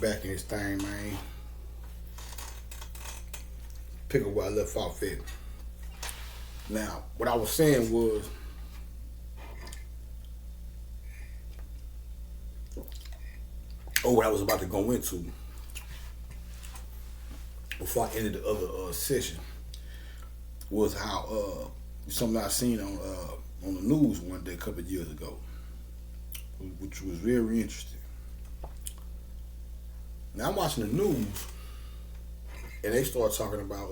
Back in this thing, man. Pick up where I left off at. Now, what I was saying was, what I was about to go into before I ended the other session was how something I seen on the news one day a couple of years ago, which was very interesting. Now I'm watching the news, and they start talking about.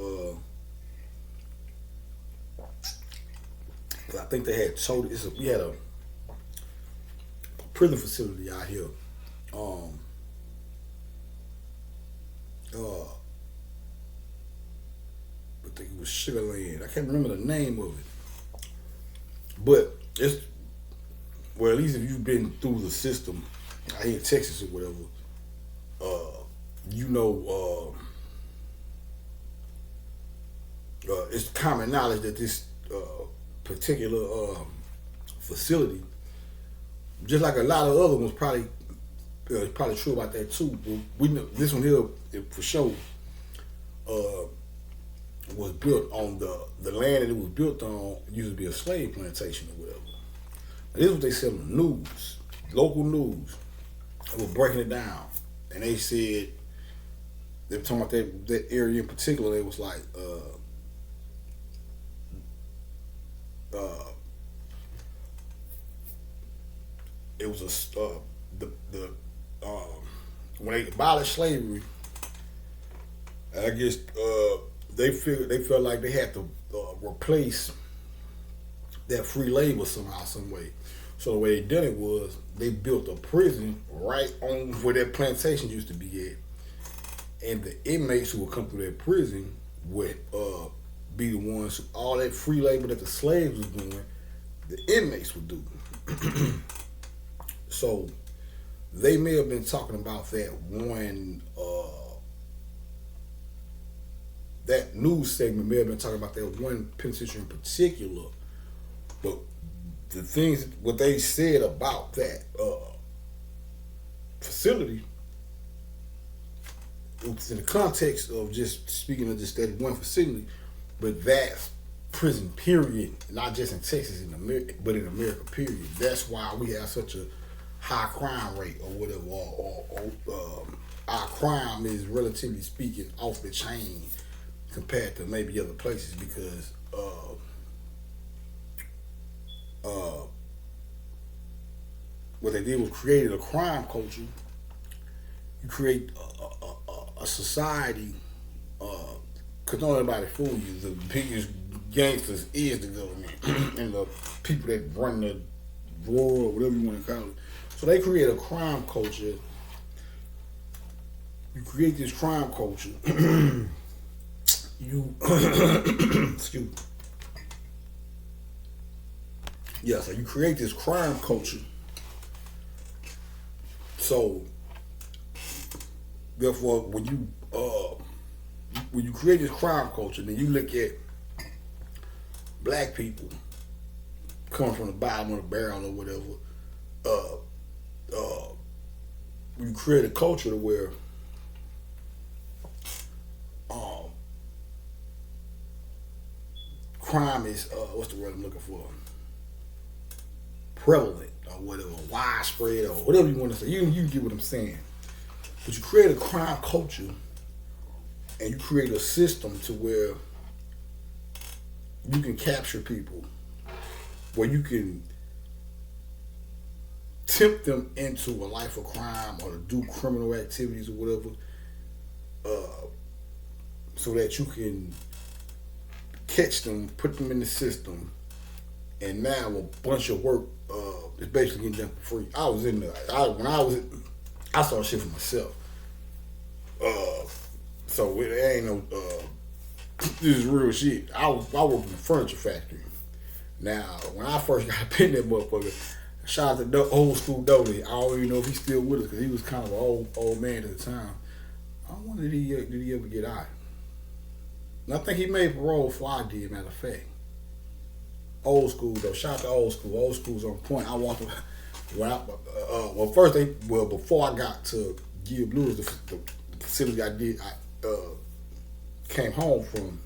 I think they had told we had a prison facility out here. Um, uh, I think it was Sugarland. I can't remember the name of it, but it's well, at least if you've been through the system out here in Texas or whatever, you know, it's common knowledge that this particular facility, just like a lot of other ones, probably true about that too. But we know this one here for sure uh, was built on the land that it was built on used to be a slave plantation or whatever. And this is what they said on the news, local news. They were breaking it down, and they said they were talking about that area in particular. They was like. Uh, it was the when they abolished slavery, I guess they felt like they had to replace that free labor somehow, some way. So the way they did it was they built a prison right on where that plantation used to be at, and the inmates who would come through that prison would be the ones who, all that free labor that the slaves was doing, the inmates would do. So they may have been talking about that one, that news segment may have been talking about that one penitentiary in particular, but the things, what they said about that facility, it was in the context of just speaking of just that one facility, but that prison period, not just in Texas, in America, but in America period. That's why we have such a high crime rate or whatever, or our crime is relatively speaking off the chain compared to maybe other places because what they did was created a crime culture. You create a society. Because don't let anybody fool you. The biggest gangsters is the government and the people that run the world, whatever you want to call it. So they create a crime culture. You create this crime culture. You excuse me. Yeah, so you create this crime culture. So therefore, when you create this crime culture, then you look at black people coming from the bottom of the barrel or whatever. You create a culture to where crime is what's the word I'm looking for? Prevalent or whatever, widespread or whatever you want to say. You get what I'm saying. But you create a crime culture and you create a system to where you can capture people, where you can tempt them into a life of crime or to do criminal activities or whatever, so that you can catch them, put them in the system, and now a bunch of work is basically getting done for free. I was in there. I saw shit for myself. So it ain't no. This is real shit. I worked in a furniture factory. Now, when I first got up in that motherfucker, shout out to the old school Dodie. I don't even know if he's still with us because he was kind of an old man at the time. I wonder did he ever get out? And I think he made parole before I did. Matter of fact, old school though. Shout out to old school. Old school's on point. I walked. Before I got to Give Blue is the facility I came home from.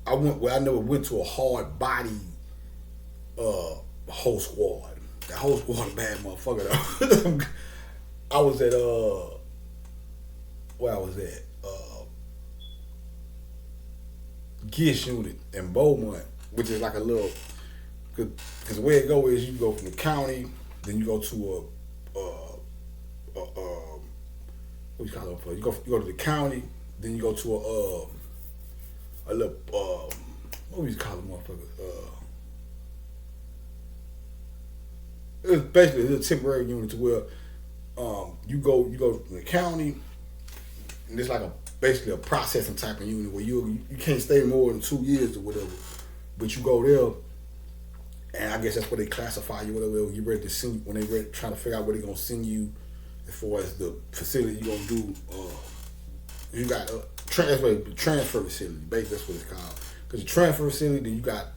I never went to a hard body whole squad. That whole squad a bad motherfucker though. I was at where I was at GIS unit in Beaumont, which is like a little, because the way it go is you go from the county, then you go to what you call it? You go to the county, then you go to a little what do you call it, motherfucker? It's basically a little temporary unit to where you go to the county, and it's like basically a processing type of unit where you can't stay more than 2 years or whatever, but you go there, and I guess that's where they classify you, whatever. You ready to send when they ready trying to figure out where they're gonna send you as far as the facility you gonna do. You got transfer facility, basically that's what it's called. Because the transfer facility, then you got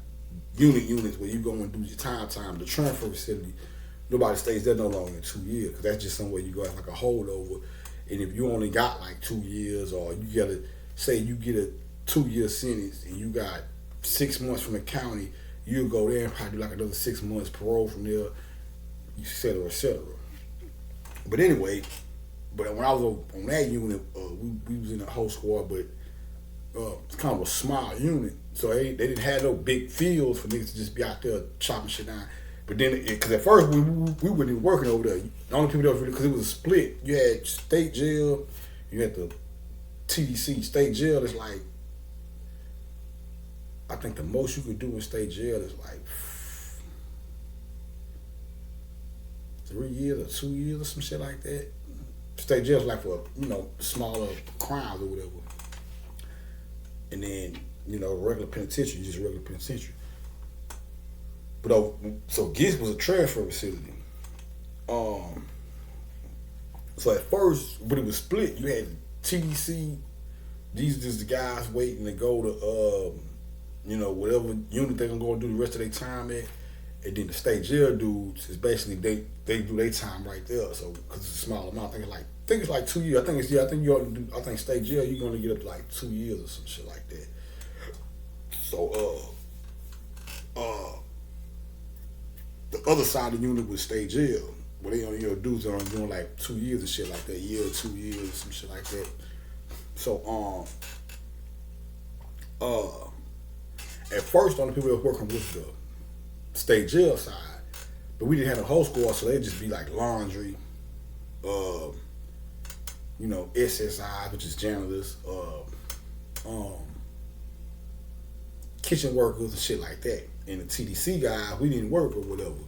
units where you go and do your time. The transfer facility, nobody stays there no longer than 2 years, because that's just somewhere you go as like a holdover. And if you only got like 2 years, or you gotta say you get a 2-year sentence and you got 6 months from the county, you'll go there and probably do like another 6 months parole from there, et cetera, et cetera. But anyway, when I was on that unit, we was in a whole squad, but it's kind of a small unit, so they didn't have no big fields for niggas to just be out there chopping shit down. But then, because at first we weren't even working over there. The only people that was really, because it was a split. You had state jail, you had the TDC. State jail is like, I think the most you could do in state jail is like 3 years or 2 years or some shit like that. State jail is like for, smaller crimes or whatever. And then, regular penitentiary, just regular penitentiary. But so GIS was a transfer facility. So at first, when it was split, you had TDC. These just the guys waiting to go to, whatever unit they're gonna go and do the rest of their time at. And then the state jail dudes is basically they do their time right there. So because it's a small amount, I think it's like 2 years. I think state jail you're gonna get up to like 2 years or some shit like that. So the other side of the unit was state jail, where they only dudes are only doing like 2 years and shit like that, year or 2 years, some shit like that. So at first, the only people that was working was the state jail side, but we didn't have a whole squad, so they'd just be like laundry, SSI, which is janitors, kitchen workers and shit like that. And the TDC guys, we didn't work or whatever.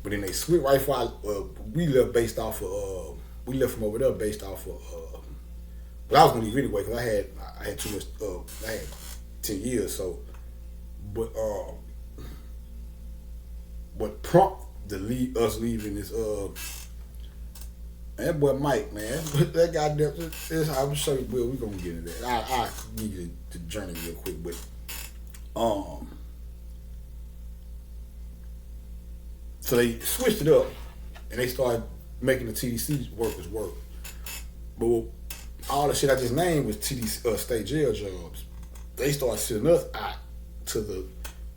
But then they switched right before we left based off of we left from over there based off of but I was gonna leave anyway because I had too much I had 10 years, so what prompted us leaving is that boy Mike, man. That goddamn I'll show you, we're gonna get into that. I'll give you the journey real quick, but so they switched it up and they started making the TDC workers work. But all the shit I just named was TDC state jail jobs. They started sending us out to the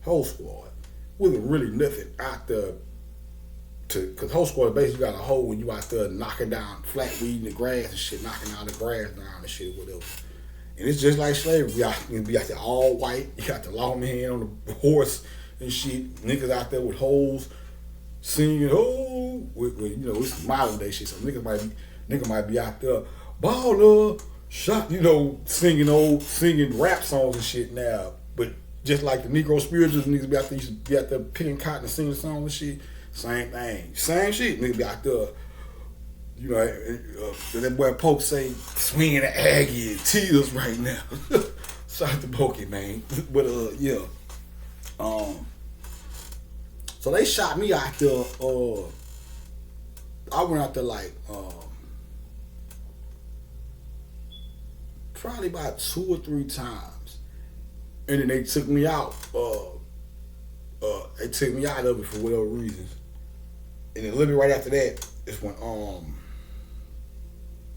whole squad with really nothing out there because whole squad basically got a hole when you out there knocking down flat weed in the grass and shit, knocking all the grass down and shit, whatever. And it's just like slavery. You be out there all white. You got the lawman on the horse and shit. Niggas out there with holes, singing, oh, it's modern day shit. So nigga might be out there, baller, shot, singing rap songs and shit now. But just like the Negro spirituals, niggas be out there, used to be out there picking cotton and singing songs and shit. Same thing, same shit. Niggas be out there. That boy Poke say, swinging the Aggie and tears right now. Shout out to Pokey, man. But, yeah. So they shot me out there. I went out there like, probably about 2 or 3 times. And then they took me out. They took me out of it for whatever reasons. And then literally right after that, it's when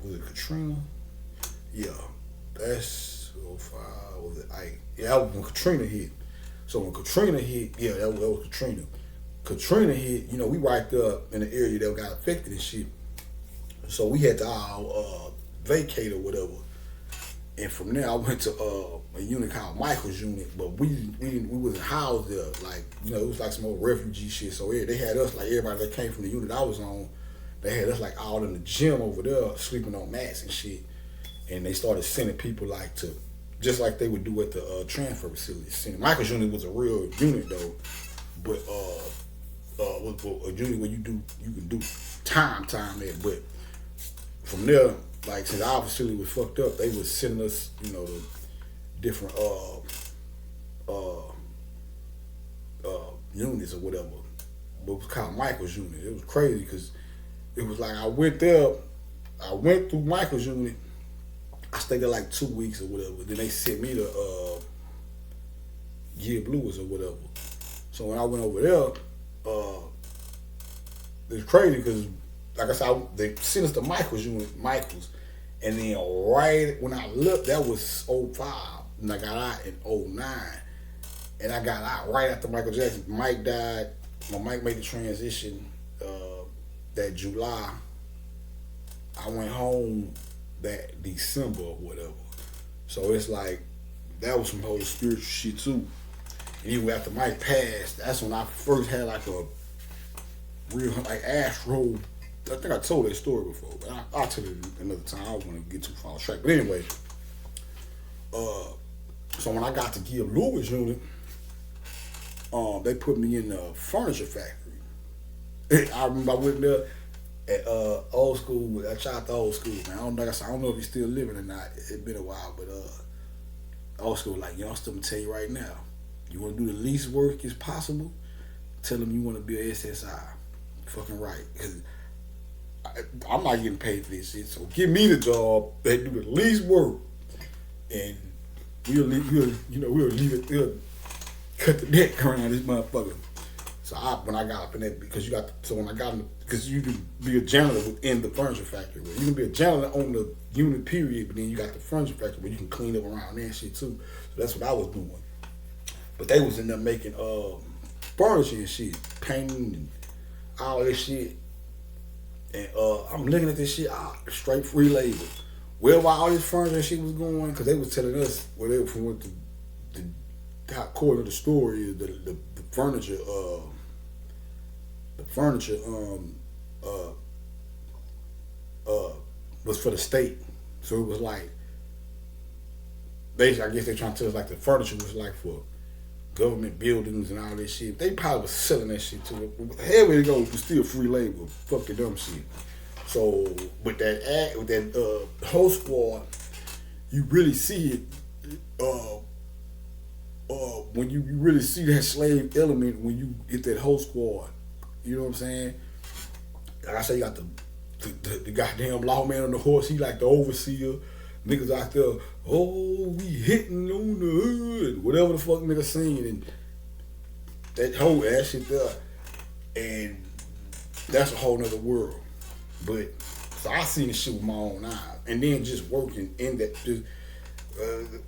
was it Katrina? Yeah, that's 05. Was it Ike? Yeah, that was when Katrina hit. So when Katrina hit, yeah, that was Katrina. Katrina hit, we right there in the area that got affected and shit. So we had to all vacate or whatever. And from there, I went to a unit called Michael's unit, but we wasn't housed there. Like, it was like some old refugee shit. So they had us, like everybody that came from the unit I was on, they had us like all in the gym over there, sleeping on mats and shit. And they started sending people like to, just like they would do at the transfer facility. Michael's unit was a real unit though, but was a unit where you can do time there. But from there, like since our facility was fucked up, they was sending us, to different units or whatever. But it was called Michael's unit. It was crazy because it was like I went through Michael's unit. I stayed there like 2 weeks or whatever. Then they sent me to Gib Lewis or whatever. So when I went over there, it was crazy because, like I said, they sent us to Michael's. And then right when I looked, that was 05. And I got out in 09. And I got out right after Michael Jackson. Mike died. Mike made the transition that July. I went home that December or whatever. So it's like, that was some whole spiritual shit too. And even after Mike passed, that's when I first had like a real like astro. I think I told that story before, but I'll tell it another time. I don't want to get too far off track. But anyway, so when I got to Gib Lewis unit, they put me in the furniture factory. I remember I went there at old school. I tried the old school, man. I don't know if he's still living or not. It's been a while, but old school, like, I'm still gonna tell you right now. You want to do the least work as possible? Tell them you want to be a SSI. Fucking right. Because I'm not getting paid for this shit, so give me the job that do the least work, and we'll leave it. We'll cut the neck around this motherfucker. So when I got up in that, because you can be a janitor within the furniture factory. Where you can be a janitor on the unit period, but then you got the furniture factory where you can clean up around there and shit too. So that's what I was doing. But they was in there making furniture and shit, painting and all this shit. And I'm looking at this shit, straight free labor. Wherever all this furniture and shit was going, because they was telling us where they were from, what the according to the story is the furniture was for the state. So it was like, basically, I guess they're trying to tell us like the furniture was like for government buildings and all this shit. They probably was selling that shit too. Hell, it goes, was still free labor. Fuck the dumb shit. So with that whole squad, you really see it. When you really see that slave element when you get that whole squad. You know what I'm saying? Like I say, you got the goddamn lawman on the horse. He like the overseer. Niggas out there, we hitting on the hood, whatever the fuck niggas singing, and that whole ass shit there, and that's a whole nother world. But so I seen this shit with my own eyes, and then just working in that.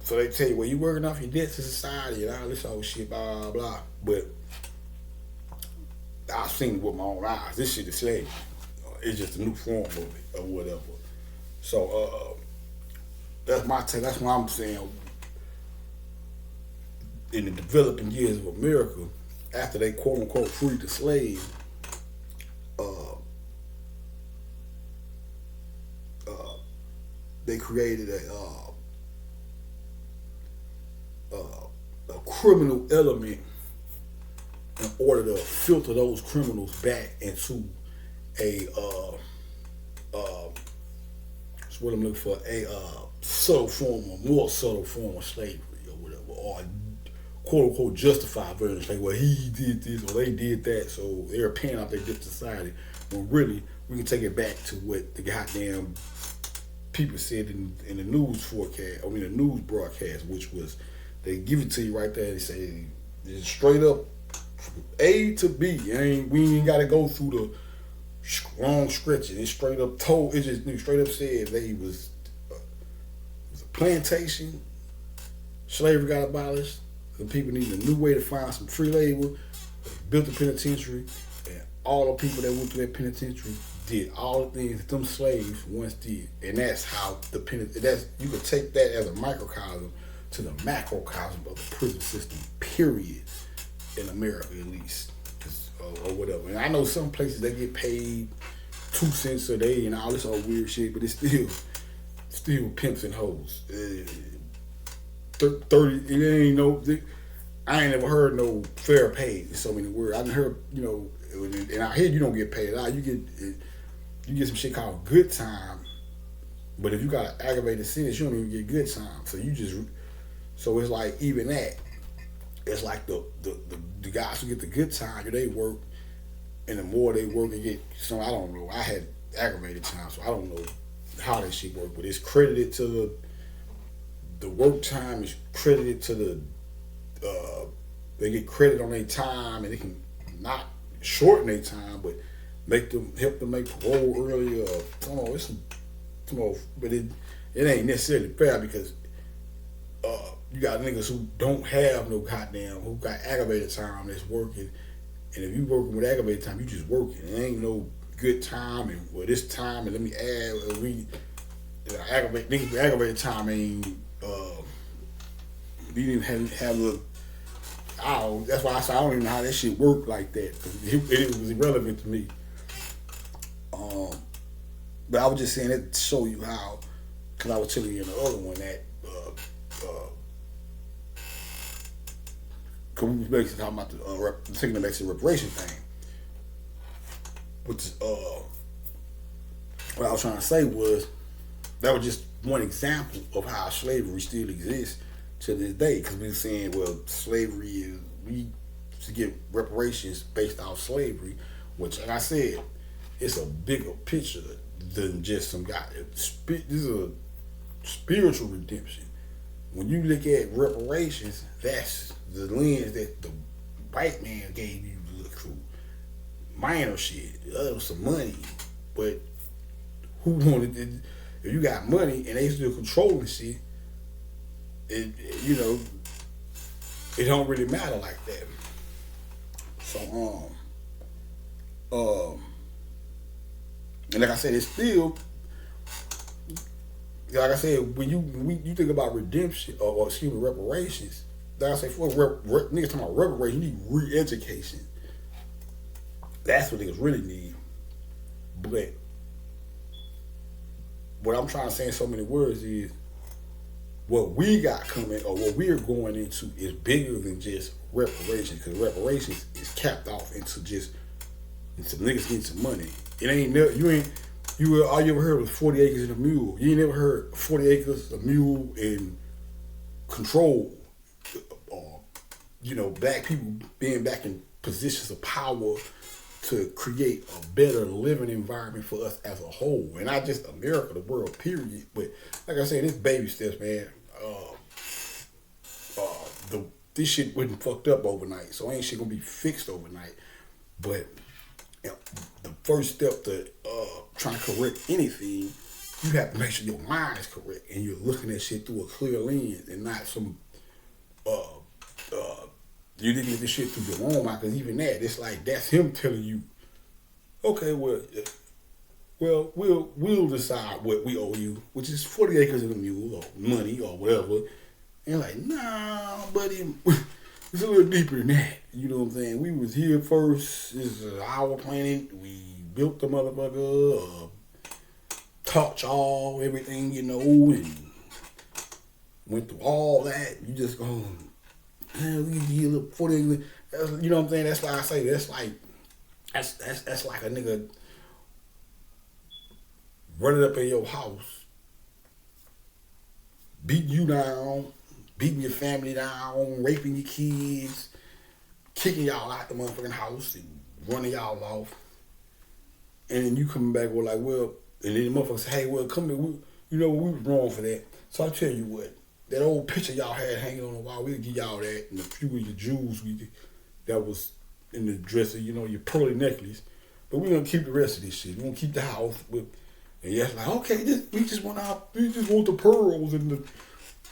So they tell you, well, you working off your debt to society and all this whole shit, blah blah blah. But I seen it with my own eyes. This shit is slavery. It's just a new form of it or whatever. So that's my take. That's what I'm saying. In the developing years of America, after they quote unquote freed the slave, they created a criminal element in order to filter those criminals back into that's what I'm looking for, more subtle form of slavery or whatever, or quote unquote justified version. Like, well, he did this or they did that, so they're paying off their debt to society. When really, we can take it back to what the goddamn people said in the news forecast, the news broadcast, which was, they give it to you right there. They say it's straight up A to B. We ain't got to go through the long stretches. It straight up told. It just straight up said they was a plantation. Slavery got abolished. The people needed a new way to find some free labor. Built the penitentiary, and all the people that went through that penitentiary did all the things that them slaves once did, and that's how the That's you could take that as a microcosm to the macrocosm of the prison system. Period. In America, at least, or whatever. And I know some places they get paid 2 cents a day and all this old weird shit, but it's still pimps and hoes. 30. It ain't no. I ain't never heard no fair pay in so many words. I done heard, and I hear you don't get paid a lot. You get some shit called good time, but if you got an aggravated sentence, you don't even get good time. So it's like even that. It's like the guys who get the good time, they work, and the more they work and get. So I don't know. I had aggravated time, so I don't know how that shit work, but it's credited to the work time is credited to the. They get credit on their time, and they can not shorten their time, but help them make parole earlier. But it ain't necessarily fair because you got niggas who don't have no goddamn, who got aggravated time that's working, and if you working with aggravated time, you just working. It ain't no good time and this time, and let me add aggravated time ain't. You didn't have a. That's why I said I don't even know how that shit worked like that. It was irrelevant to me. But I was just saying it to show you how, because I was telling you in the other one that, because we was basically talking about taking it back to the reparation thing. Which, what I was trying to say was, that was just one example of how slavery still exists to this day, because we were saying, well, slavery is, we should get reparations based off slavery, which, like I said, it's a bigger picture than just some guy. This is a spiritual redemption. When you look at reparations, that's the lens that the white man gave you to look through. Minor shit, it was some money, but who wanted it? If you got money and they still controlling shit, it don't really matter like that. So and like I said, it's still, like I said, when you think about redemption or excuse me, reparations, like I say, for niggas talking about reparations, you need re-education. That's what niggas really need. But what I'm trying to say in so many words is, what we got coming, or what we're going into, is bigger than just reparations, because reparations is capped off into niggas getting some money. It ain't all you ever heard was 40 acres and a mule. You ain't never heard 40 acres, a mule, and control, or black people being back in positions of power to create a better living environment for us as a whole, and not just America, the world, period. But like I said, it's baby steps, man. This shit wasn't fucked up overnight, so ain't shit gonna be fixed overnight. But the first step to trying to correct anything, you have to make sure your mind is correct and you're looking at shit through a clear lens and not some you looking at this shit through your own mind. Because even that, it's like that's him telling you, okay, well, we'll decide what we owe you, which is 40 acres of a mule or money or whatever. And like, nah, buddy, it's a little deeper than that. You know what I'm saying? We was here first. This is our planet. We built the motherfucker, taught y'all everything, and went through all that. You just go, we give you a little 40 acres. You know what I'm saying? That's why I say that's like a nigga running up in your house, beating you down, beating your family down, raping your kids, kicking y'all out the motherfucking house and running y'all off. And then you coming back with like, well, and then the motherfucker say, hey, well, come here, we was wrong for that. So I tell you what, that old picture y'all had hanging on the wall, we'll give y'all that, and a few of your jewels that was in the dresser, your pearly necklace. but we're gonna keep the rest of this shit. We're gonna keep the house. And yes, like, okay, we just want the pearls and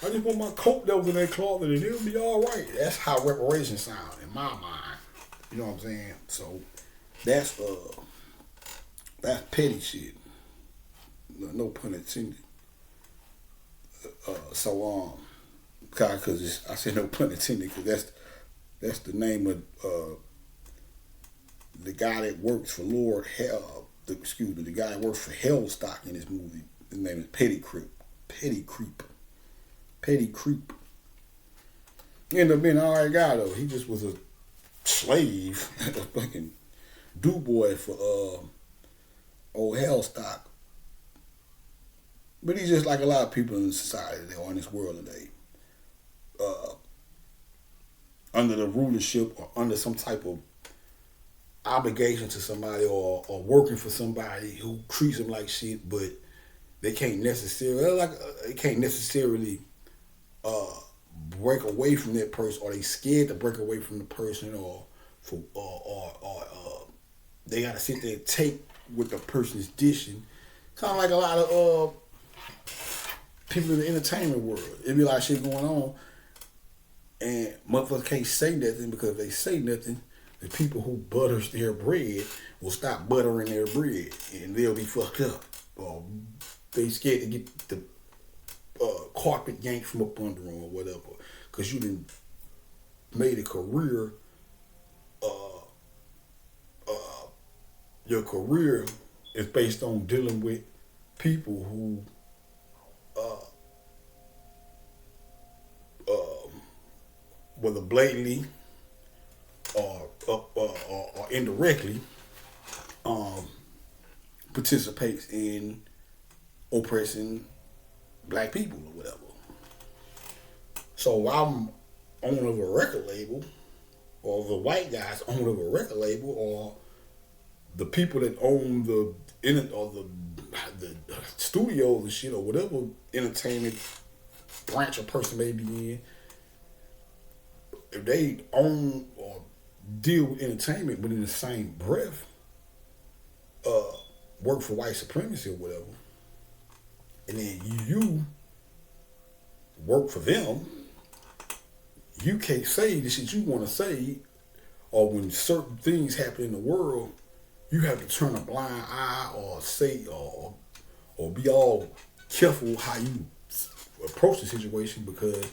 I just want my coat that was in that closet and it'll be all right. That's how reparations sound in my mind. You know what I'm saying? So that's petty shit. No pun intended. Cause I said no pun intended because that's the name of the guy that works for the guy that works for Hellstock in this movie. His name is Petty Creep. He ended up being an alright guy though. He just was a slave, a fucking do boy for old Hellstock. But he's just like a lot of people in society that are in this world today. Under the rulership or under some type of obligation to somebody or working for somebody who treats them like shit, but they can't necessarily break away from that person, or they scared to break away from the person, or they gotta sit there and take what the person's dishing. Kind of like a lot of people in the entertainment world. It be like shit going on, and motherfuckers can't say nothing because if they say nothing, the people who butters their bread will stop buttering their bread, and they'll be fucked up. Or they scared to get the carpet yanked from up under them or whatever, because you done made a career. Your career is based on dealing with people who whether blatantly or indirectly participates in oppressing black people or whatever. So I'm owner of a record label, or the white guys owner of a record label, or the people that own the studios and shit, or whatever entertainment branch a person may be in, if they own or deal with entertainment, but in the same breath, work for white supremacy or whatever, and then you work for them, you can't say the shit you want to say, or when certain things happen in the world, you have to turn a blind eye or say or be all careful how you approach the situation because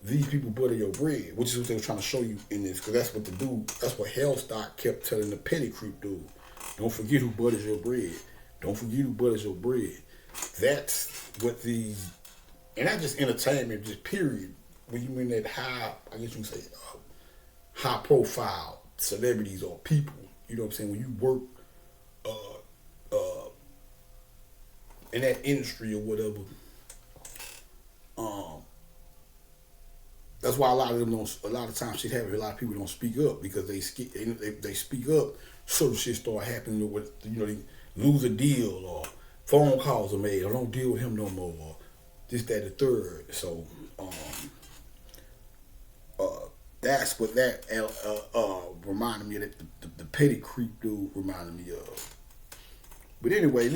these people butter your bread, which is what they were trying to show you in this, because that's what Hellstock kept telling the Petty Creep dude. Don't forget who butters your bread. Don't forget who butters your bread. That's what these, and not just entertainment, just period. When you in that high, I guess you can say, high profile celebrities or people, you know what I'm saying? When you work in that industry or whatever, that's why a lot of times shit happens. A lot of people don't speak up because they speak up, certain shit start happening with, they lose a deal or phone calls are made or don't deal with him no more or this, that, the third. So that's what that reminded me of. The Petty Creep dude reminded me of. But anyway,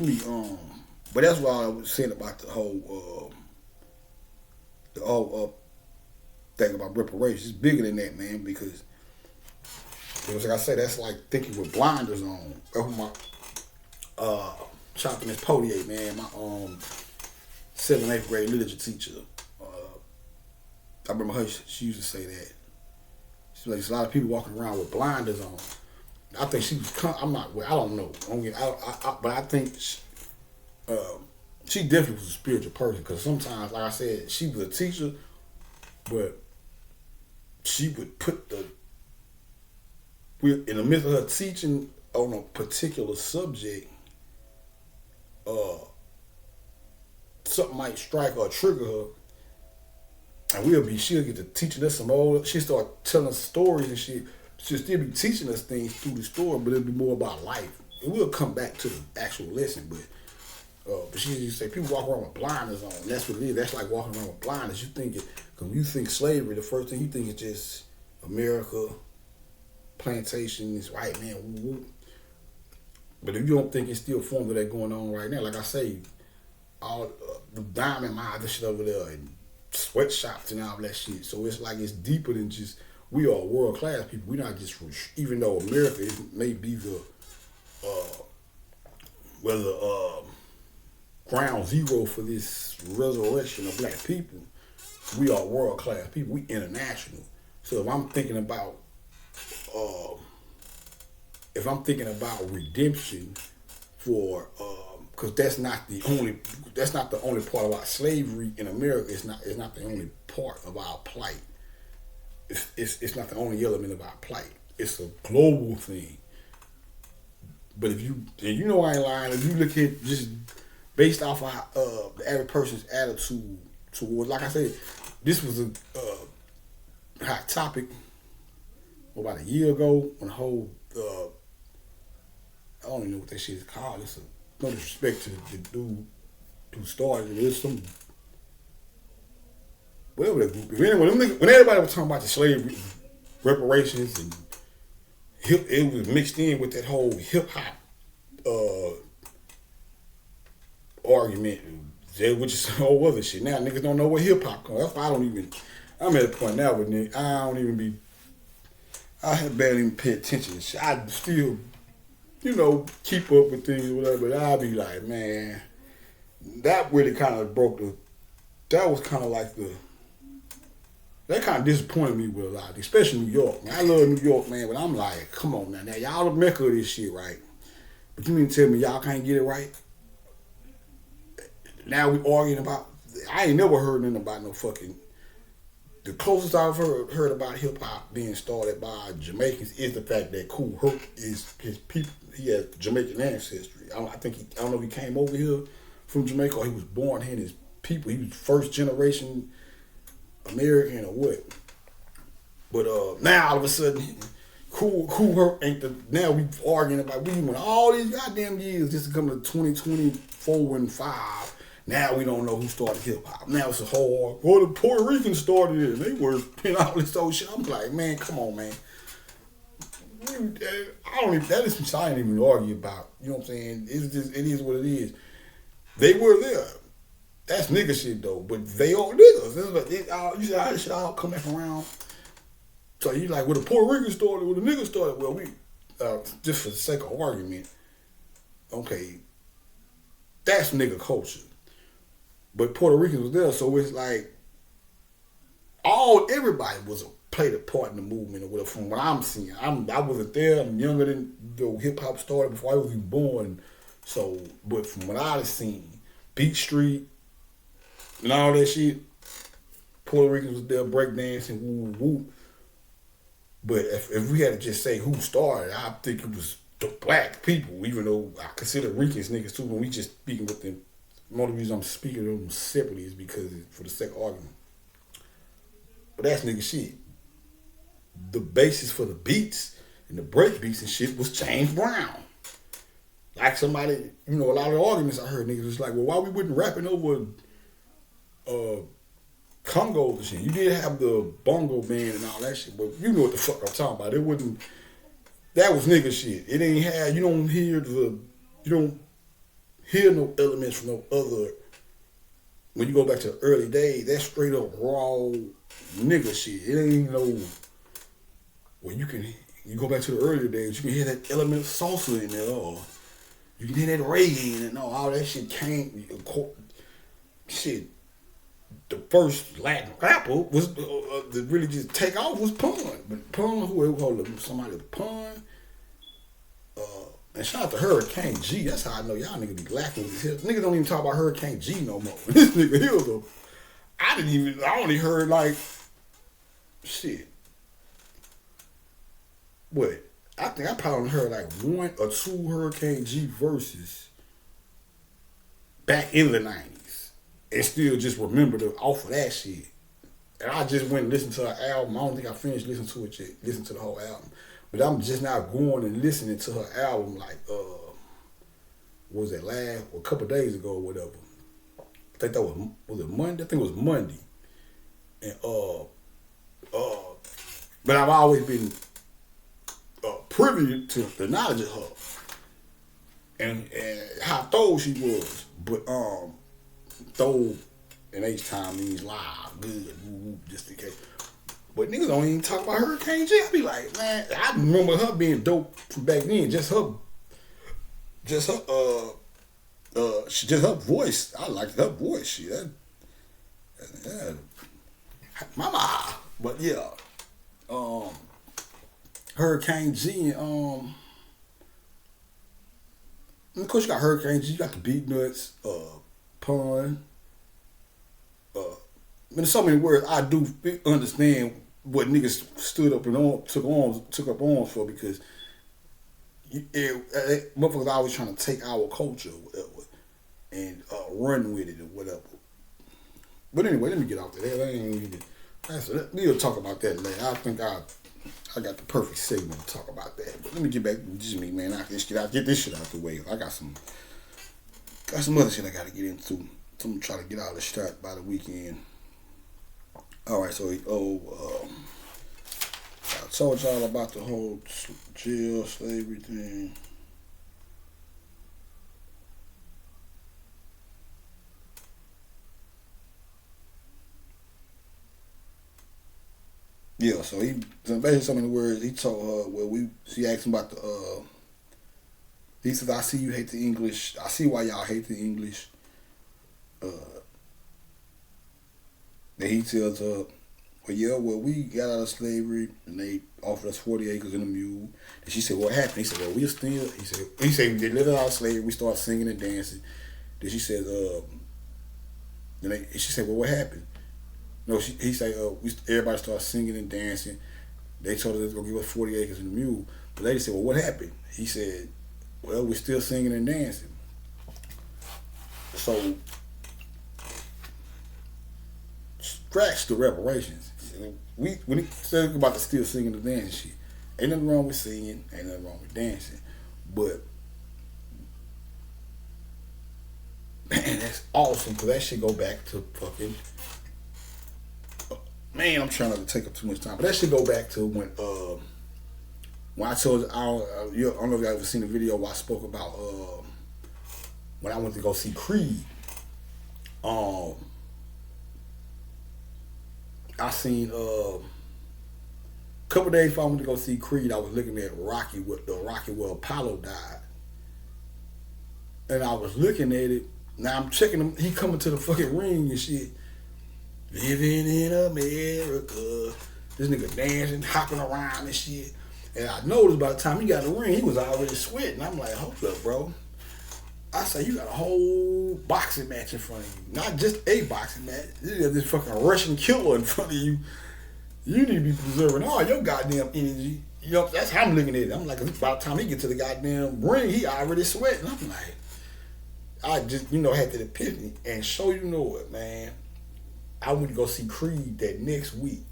but that's why I was saying about the whole thing about reparations. It's bigger than that, man, because like I said, that's like thinking with blinders on. That's my chopping this podium, man. My 7th and 8th grade literature teacher. I remember her. She used to say that. She's like, there's a lot of people walking around with blinders on. I think she was. I'm not. I don't know. But I think she definitely was a spiritual person, because sometimes, like I said, she was a teacher, but she would put in the midst of her teaching on a particular subject, something might strike or trigger her, and she'll get to teaching us some old, she'll start telling us stories and shit. She'll still be teaching us things through the story, but it'll be more about life. It will come back to the actual lesson, but she used to say people walk around with blinders on. And that's what it is. That's like walking around with blinders. You think because when you think slavery, the first thing you think is just America, plantations, white man. Woo. But if you don't think it's still forms of that going on right now, like I say, all the diamond mines and shit over there and sweatshops and all that shit. So it's like it's deeper than just we are world class people. We're not just even though America may be the whether ground zero for this resurrection of black people, we are world class people. We international. So if I'm thinking about redemption for because that's not the only part about slavery in America. It's not the only part of our plight. It's not the only element of our plight. It's a global thing. But if you I ain't lying, if you look at just based off of the average person's attitude towards, like I said, this was a hot topic about a year ago when the whole I don't even know what that shit is called. It's no disrespect to the dude who started it. It's some whatever that group is. Anyway, when everybody was talking about the slavery reparations and it was mixed in with that whole hip hop argument, which is some whole other shit. Now niggas don't know what hip hop comes. That's why I'm at a point now with niggas. I have barely even pay attention to shit. I still, keep up with things or whatever, but I'll be like, man, that really kind of that was kind of like that kind of disappointed me with a lot, especially New York. Man, I love New York, man, but I'm like, come on now y'all the mecca of this shit, right? But you mean to tell me y'all can't get it right? Now we arguing about, I ain't never heard nothing about no fucking, the closest I've heard about hip hop being started by Jamaicans is the fact that Kool Herc is his people. He has Jamaican ancestry. I don't know if he came over here from Jamaica or he was born here and his people. He was first generation American or what. But now all of a sudden, Kool Herc ain't now we arguing about, we went all these goddamn years just to come to 2024 and 5. Now we don't know who started hip hop. Now it's a whole, the Puerto Ricans started it. They were all this old shit. I'm like, man, come on, man. That is some I ain't even argue about. You know what I'm saying? It is what it is. They were there. That's nigga shit though. But they all niggas. You see how this shit all come back around. So you like, the Puerto Ricans started, the niggas started. Well, we just for the sake of argument, okay, that's nigga culture. But Puerto Ricans was there, so it's like everybody played a part in the movement or whatever. From what I'm seeing, I wasn't there. I'm younger than the hip hop started before I was even born. So, but from what I've seen, Beat Street and all that shit, Puerto Ricans was there breakdancing, woo woo. But if we had to just say who started, I think it was the black people. Even though I consider Ricans niggas too, when we just speaking with them. One of the reasons I'm speaking of them separately is because for the sake of argument. But that's nigga shit. The basis for the beats and the break beats and shit was James Brown. Like somebody, a lot of the arguments I heard niggas was like, well, why we wasn't rapping over Congo and shit? You did have the bongo band and all that shit, but you know what the fuck I'm talking about. That was nigga shit. It ain't had, you don't hear no elements from no other. When you go back to the early days, that's straight up raw nigga shit. It ain't no. Well, you go back to the earlier days, you can hear that element of salsa in there, or you can hear that reggae in it. No, all that shit came. Shit, the first Latin rapper was to really just take off was Pun. But Pun, somebody was Pun. And shout out to Hurricane G. That's how I know y'all niggas be lacking with this. Niggas don't even talk about Hurricane G no more. This nigga Hill though. I only heard like shit. What? I think I probably heard like 1 or 2 Hurricane G verses back in the 90s. And still just remember off of that shit. And I just went and listened to her album. I don't think I finished listening to it yet. Listened to the whole album. But I'm just now going and listening to her album like, what was that a couple of days ago or whatever. I think that was it Monday? I think it was Monday. And, but I've always been privy to the knowledge of her. and how thorough she was. But thorough in H time means live, good, just in case. But niggas don't even talk about Hurricane G. I be like, man, I remember her being dope from back then. Just her voice. I liked her voice. Yeah, mama. But yeah, Hurricane G and of course you got Hurricane G. You got the Beat Nuts, Pun. In so many words, I do understand what niggas stood up and took up arms for, because motherfuckers always trying to take our culture or whatever and run with it or whatever. But anyway, let me get off that. We'll talk about that later. I think I got the perfect segment to talk about that. But let me get back to just me, man. Get this shit out the way. I got some other shit I got to get into. So I'm gonna try to get all this shit by the weekend. All right, so I told y'all about the whole jail slavery thing. Yeah, so basically some of the words he told her. She asked him about the. He says, "I see you hate the English. I see why y'all hate the English." Then he tells her, we got out of slavery and they offered us 40 acres and a mule. And she said, what happened? He said, well, he said, they let us out of slavery, we started singing and dancing. Then she said, she said, well, what happened? No, he said, everybody started singing and dancing. They told us they were going to give us 40 acres and a mule. The lady said, well, what happened? He said, well, we're still singing and dancing. So, scratch the reparations. When he said about the still singing and dancing shit, ain't nothing wrong with singing, ain't nothing wrong with dancing. But, man, that's awesome, because that shit go back to fucking... Man, I'm trying not to take up too much time, but that should go back to when I told I don't know if y'all ever seen the video where I spoke about when I went to go see Creed. I seen a couple days before I went to go see Creed, I was looking at Rocky where Apollo died, and I was looking at it. Now I'm checking him. He coming to the fucking ring and shit. Living in America. This nigga dancing, hopping around and shit. And I noticed by the time he got in the ring, he was already sweating. I'm like, hold up, bro. I say, you got a whole boxing match in front of you. Not just a boxing match. You got this fucking Russian killer in front of you. You need to be preserving all your goddamn energy. You know, that's how I'm looking at it. I'm like, by the time he get to the goddamn ring, he already sweating. I'm like, I just, had that epiphany. And so you know what, man. I went to go see Creed that next week.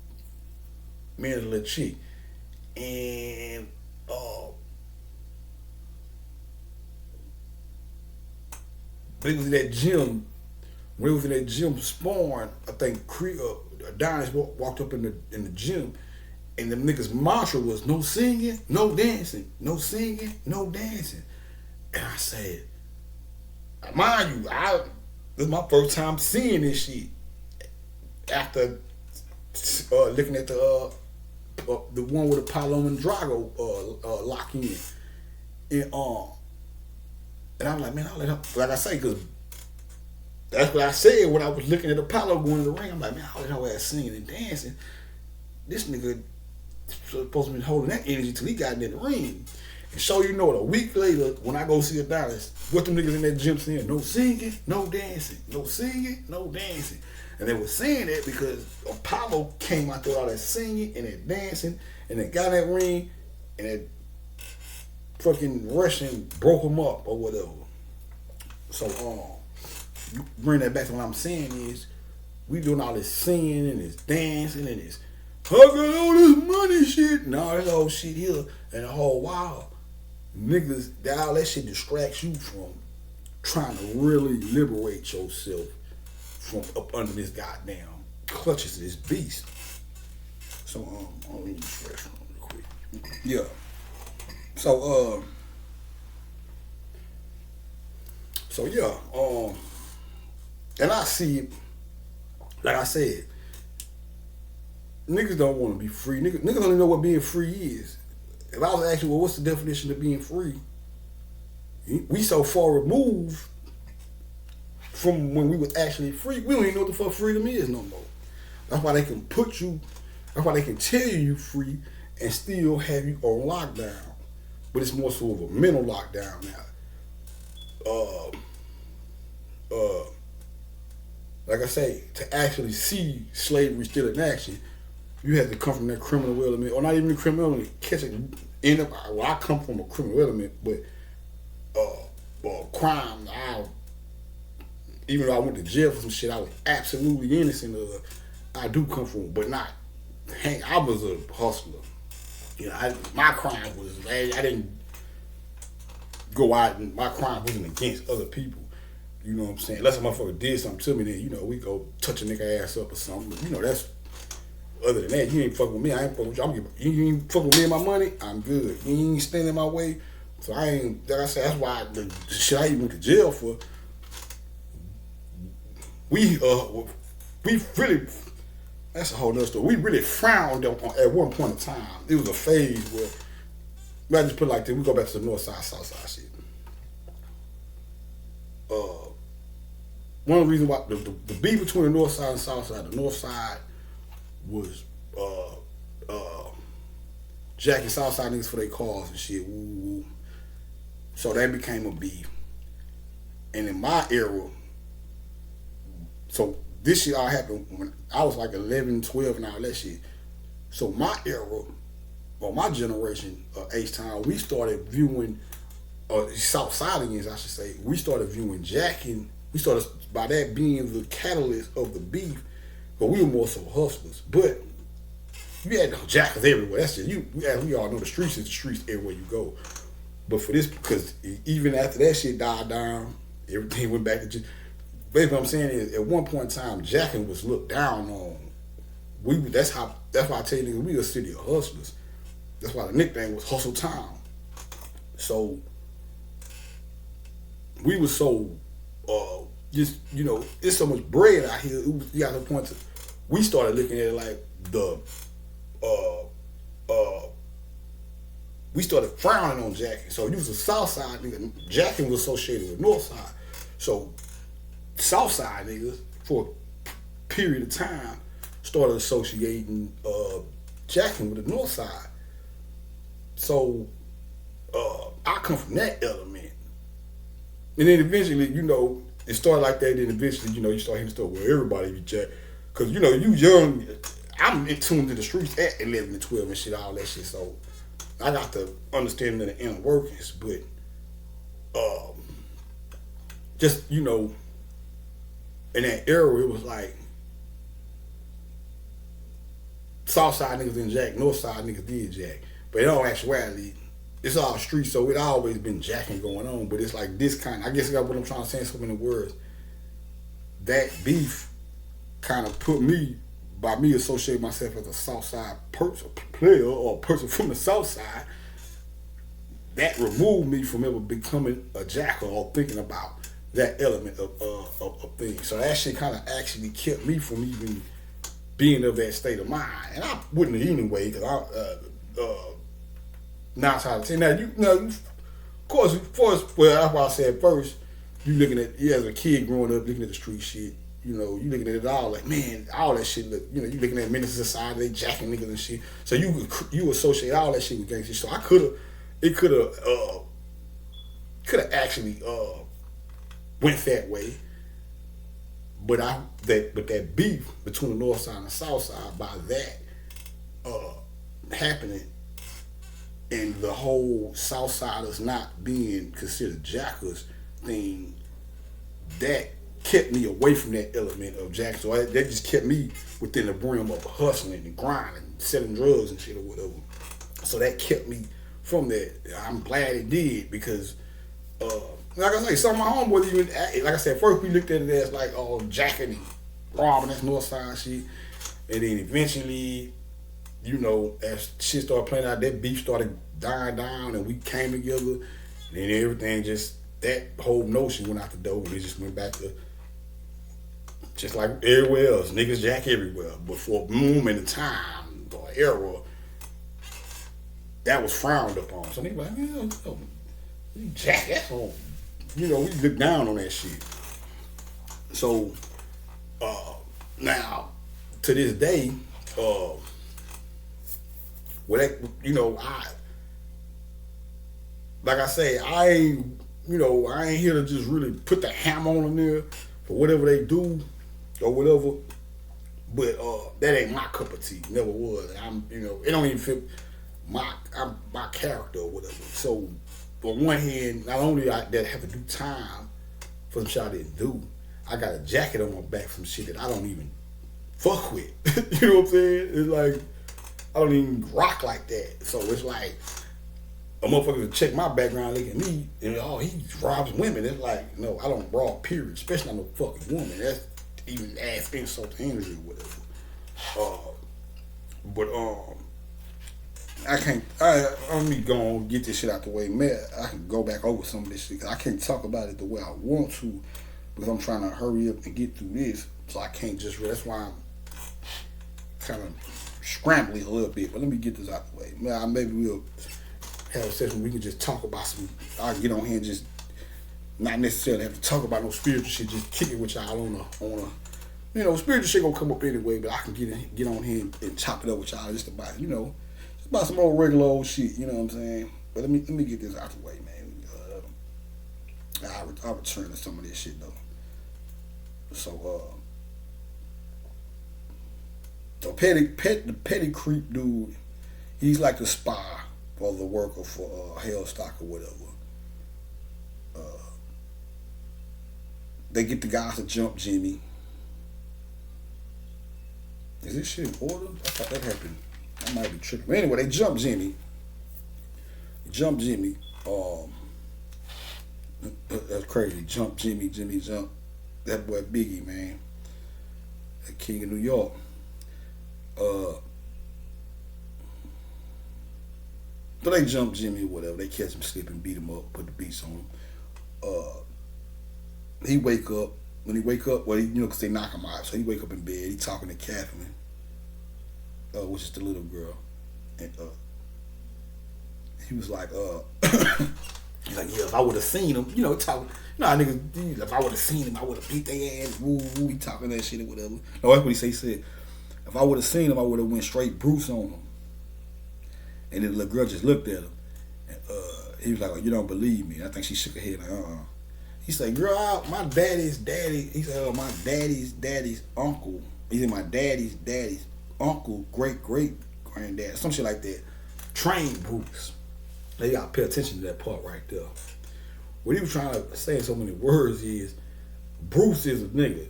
Me and a little chick. And it was in that gym. When it was in that gym sparring, I think Creed Adonis walked up in the gym, and the niggas' mantra was no singing, no dancing, no singing, no dancing. And I said, mind you, this is my first time seeing this shit. After looking at the one with Apollo and Drago lock in, and I'm like, man, I'll let her, like I say, because that's what I said when I was looking at Apollo going to the ring. I'm like, man, I'll let her ass singing and dancing. This nigga supposed to be holding that energy till he got in the ring. And so you know, a week later, when I go see Adonis, what them niggas in that gym saying? No singing, no dancing. No singing, no dancing. And they were saying that because Apollo came out there all that singing and that dancing, and then got in that ring, and that fucking Russian broke him up or whatever. So, bring that back to what I'm saying is, we doing all this singing and this dancing and this hugging all this money shit and all this old shit here, and the whole while, niggas, all that shit distracts you from trying to really liberate yourself from up under this goddamn clutches of this beast. So I'll read this fresh one real quick. Yeah. So So yeah, and I see it, like I said, niggas don't want to be free. Niggas don't even know what being free is. If I was asking, well, what's the definition of being free? We so far removed from when we was actually free, we don't even know what the fuck freedom is no more. That's why they can put you, that's why they can tell you free and still have you on lockdown. But it's more so of a mental lockdown now. Like I say, to actually see slavery still in action, you have to come from that criminal element, or not even the criminal element, catch it, end up, well, I come from a criminal element, but crime, even though I went to jail for some shit I was absolutely innocent of, I do come from, but not, I was a hustler. You know, my crime was, I didn't go out and my crime wasn't against other people. You know what I'm saying? Unless a motherfucker did something to me, then, you know, we go touch a nigga ass up or something. But, you know, that's, other than that, you ain't fucking with me, I ain't fucking with you. You ain't fucking with me and my money, I'm good. You ain't standing in my way. So I ain't, like I said, that's why the shit I even went to jail for, we really, that's a whole nother story. We really frowned on at one point in time. It was a phase where, I just put it like this, we go back to the north side, south side shit. One of the reasons why the beef between the north side and south side, the north side was jacking south side niggas for their cars and shit. Woo. So that became a beef. And in my era, so this shit all happened when I was like 11, 12 and all that shit. So my era, or my generation, H-Town, we started viewing, South Sideans, I should say, we started viewing jacking, we started, by that being the catalyst of the beef, but we were more so hustlers. But you had jackers everywhere. That's it. We all know the streets is the streets everywhere you go. But for this, because even after that shit died down, everything went back to just, basically what I'm saying is, at one point in time, jacking was looked down on. That's why I tell you niggas, we a city of hustlers. That's why the nickname was Hustle Town. So we were so just, you know, it's so much bread out here. You got to the point to, we started looking at it like we started frowning on jacking. So you was a south side nigga, jacking was associated with north side. So south side niggas, for a period of time, started associating jacking with the north side. So I come from that element. And then eventually, you know, it started like that, then eventually, you know, you start hearing stuff where everybody be jacked. Cause you know, you young, I'm in tune to the streets at 11 and 12 and shit, all that shit. So I got the understanding of the inner workings, but just, you know, in that era, it was like south side niggas didn't jack, north side niggas did jack. But in all actuality, it's all street, so it always been jacking going on. But it's like this kind, I guess I got what I'm trying to say in so many words. That beef kind of put me, by me associating myself as a south side player or person from the south side, that removed me from ever becoming a jacker or thinking about that element of things. So that shit kind of actually kept me from even being of that state of mind. And I wouldn't anyway, because I, 9 times out of 10. Now, you know, of course, well, that's why I said first, you looking at, as a kid growing up, looking at the street shit, you know, you looking at it all like, man, all that shit, look, you know, you looking at Menace Society, they jacking niggas and shit. So you associate all that shit with gangster shit. So it could have actually went that way. But that beef between the north side and the south side, by that happening, and the whole south siders not being considered jackers thing, that kept me away from that element of jack. So that just kept me within the realm of hustling and grinding, selling drugs and shit or whatever. So that kept me from that. I'm glad it did, because like I say, some of my homeboys even, like I said, first we looked at it as like, oh, jacking and robbing, that's north side shit. And then eventually, you know, as shit started playing out, that beef started dying down and we came together, and then everything just that whole notion went out the door, and it just went back to just like everywhere else, niggas jack everywhere. But for a moment in time or era, that was frowned upon. So niggas like, you jack, that's all. We look down on that shit. So now to this day, like I say, I ain't here to just really put the hammer on them there for whatever they do or whatever. But that ain't my cup of tea. Never was. It don't even fit my character or whatever. So on one hand, not only that I have to do time for some shit I didn't do, I got a jacket on my back from shit that I don't even fuck with. You know what I'm saying? It's like I don't even rock like that. So it's like a motherfucker to check my background, look at me, and he robs women. It's like, no, I don't rob, period. Especially not no fucking woman. That's even ass insult to injury or whatever. But I can't. Let me go on, get this shit out the way. Man, I can go back over some of this shit, 'cause I can't talk about it the way I want to, because I'm trying to hurry up and get through this. So I can't just. That's why I'm kind of scrambling a little bit. But let me get this out the way. Maybe we'll have a session where we can just talk about some. I can get on here and just not necessarily have to talk about no spiritual shit. Just kick it with y'all on a spiritual shit gonna come up anyway. But I can get on here and chop it up with y'all just about just about some old regular old shit. You know what I'm saying? But let me get this out the way, man. I'll return to some of this shit though. So the petty creep dude, he's like the spy or the worker for Hellstock or whatever. They get the guys to jump Jimmy. Is this shit in order? I thought that happened. I might be tripping. But anyway, they jump Jimmy. That's crazy. Jump Jimmy jump. That boy Biggie, man. The king of New York. So they jump Jimmy or whatever. They catch him sleeping, beat him up, put the beats on him. He wake up. When he wake up, because they knock him out. So he wake up in bed. He talking to Catherine, which is the little girl. And he was like, he's like, yeah, if I would have seen him, talking, how niggas, if I would have seen him, I would have beat their ass, woo, woo, he talking that shit or whatever. No, that's what he said. If I would have seen him, I would have went straight Bruce on him. And then the little girl just looked at him. And he was like, oh, you don't believe me. I think she shook her head like, He said, girl, my daddy's daddy. He said, my daddy's uncle. He said, my daddy's uncle, great granddad, some shit like that. Trained Bruce. Now you gotta pay attention to that part right there. What he was trying to say in so many words is, Bruce is a nigga.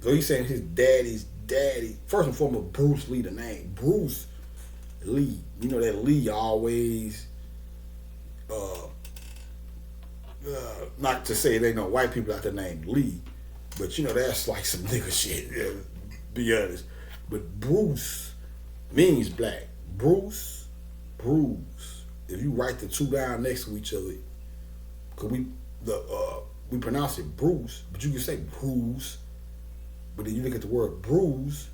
So he's saying his daddy's daddy. First and foremost, Bruce Lee, the name. Bruce Lee. You know that Lee always, not to say there ain't no white people out there named Lee, but that's like some nigga shit, be honest. But Bruce means black. Bruce. If you write the two down next to each other, cause we pronounce it Bruce, but you can say Bruce. But then you look at the word bruise,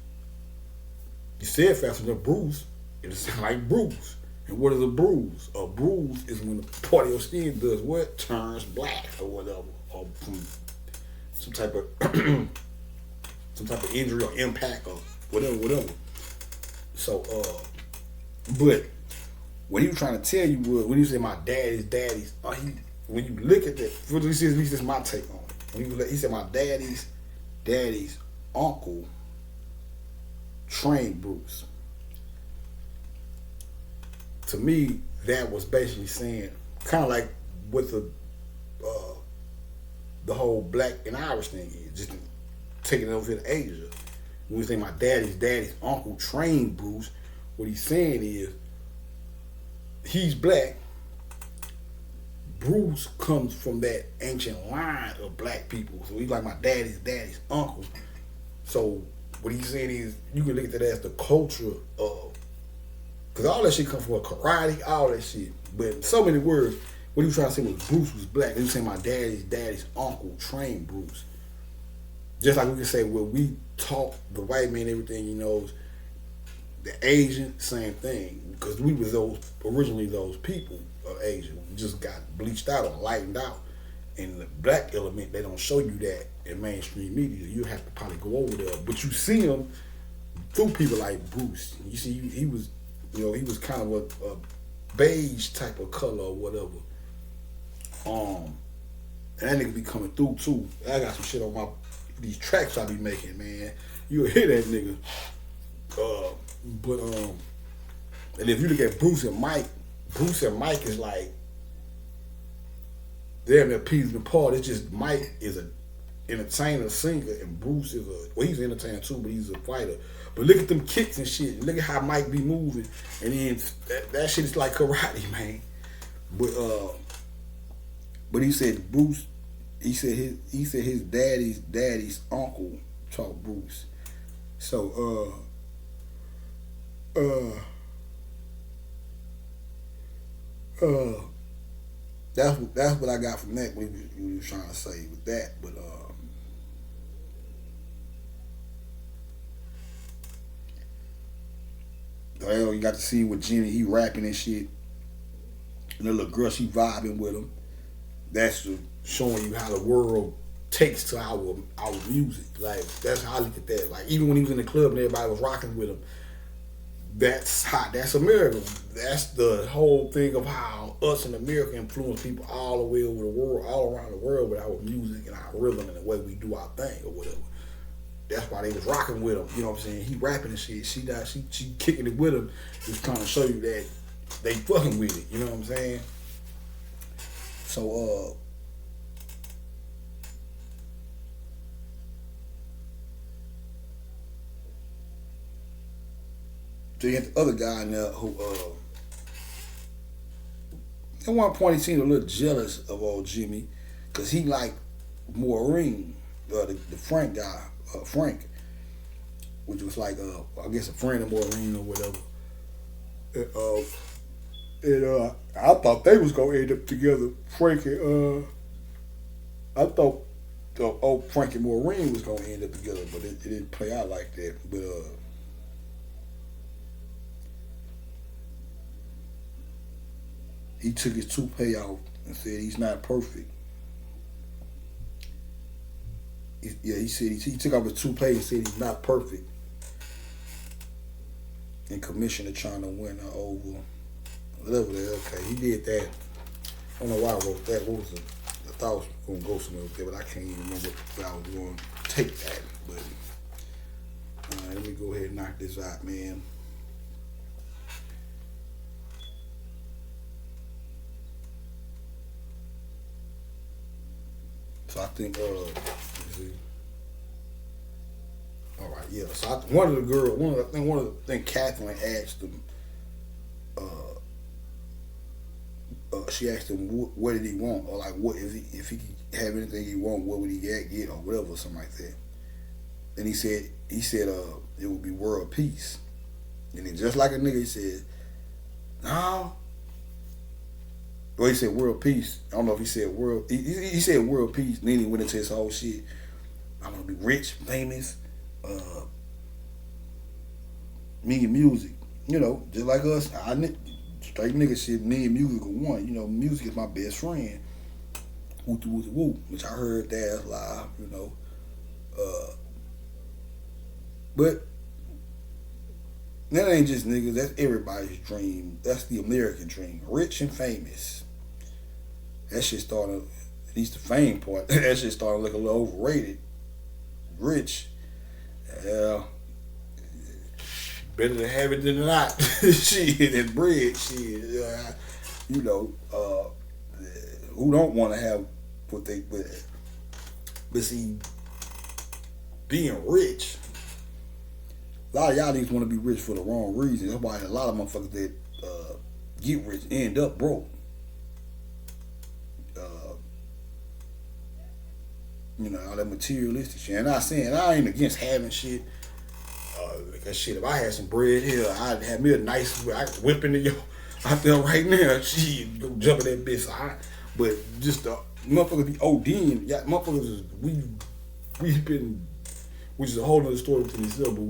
you say it fast enough, Bruce, it'll sound like Bruce. And what is a bruise? A bruise is when the part of your skin does what? Turns black or whatever, or from some type of injury or impact or whatever. So, but what he was trying to tell you was, when you say my daddy's, when you look at that, at least this is my take on it. He said my daddy's uncle trained Bruce. To me, that was basically saying, kind of like what the whole black and Irish thing is, just taking it over to Asia. When we say my daddy's uncle trained Bruce, what he's saying is, he's black. Bruce comes from that ancient line of black people. So he's like my daddy's uncle. So what he's saying is, you can look at that as the culture of, because all that shit comes from karate, all that shit. But in so many words, what he was trying to say was Bruce was black. He was saying my daddy's uncle trained Bruce. Just like we can say, well, we taught the white man everything he knows. The Asian, same thing, because we was originally those people of Asia. We just got bleached out or lightened out. And the black element, they don't show you that in mainstream media. You have to probably go over there, but you see him through people like Bruce. You see, he was, he was kind of a beige type of color or whatever. And that nigga be coming through too. I got some shit on these tracks I be making, man. You'll hear that nigga. And if you look at Bruce and Mike is like they're in their peas and part. It's just Mike is an entertainer, singer, and Bruce is he's an entertainer too, but he's a fighter. But look at them kicks and shit. Look at how Mike be moving, and then that shit is like karate, man. But he said Bruce. He said his daddy's uncle taught Bruce. So that's what I got from that. What he was trying to say with that, but well, you got to see with Jimmy, he rapping and shit, and the little girl, she vibing with him. That's showing you how the world takes to our music. Like, that's how I look at that. Like, even when he was in the club and everybody was rocking with him, that's America. That's the whole thing of how us in America influence people all the way over the world, all around the world with our music and our rhythm and the way we do our thing or whatever. That's why they was rocking with him. You know what I'm saying? He rapping and shit. She kicking it with him. Just trying to show you that they fucking with it. You know what I'm saying? So so you had the other guy in there who at one point he seemed a little jealous of old Jimmy because he liked Maureen, the Frank guy, Frank, which was like I guess a friend of Maureen or whatever. And I thought they was gonna end up together. Frank and I thought Frank and Maureen was gonna end up together, but it didn't play out like that. But he took his toupee off and said he's not perfect. He said he took off his toupee and said he's not perfect. And Commissioner trying to win her over. Whatever the hell, okay, he did that. I don't know why I wrote that. What was it? I thought I was going to go somewhere with that, but I can't even remember where I was going to take that. But let me go ahead and knock this out, man. So I think, let's see. All right, yeah. So one of the things Catherine asked him, she asked him what did he want, or like what if he could have anything he want, what would he get or whatever, something like that. And he said it would be world peace. And then just like a nigga, he said, no. Well, he said world peace. I don't know if he said world. He said world peace. And then he went into his whole shit. I'm gonna be rich, famous, me and music. You know, just like us. Straight nigga shit. Me and music are one. You know, music is my best friend. Woo woo woo. Which I heard that live. You know, but that ain't just niggas. That's everybody's dream. That's the American dream. Rich and famous. That shit started, at least the fame part, that shit started to look a little overrated. Rich, yeah, better to have it than not. Shit, and bread, shit. You know, who don't want to have what they, but see, being rich, a lot of y'all niggas want to be rich for the wrong reason. That's why a lot of motherfuckers that get rich end up broke. You know, all that materialistic shit. And I'm not saying I ain't against having shit. Because shit, if I had some bread here, I'd have me a nice whip into your out there right now. She go jump in that bitch. But just the motherfuckers be ODing. Yeah, motherfuckers is, we've been, which is a whole other story within itself. But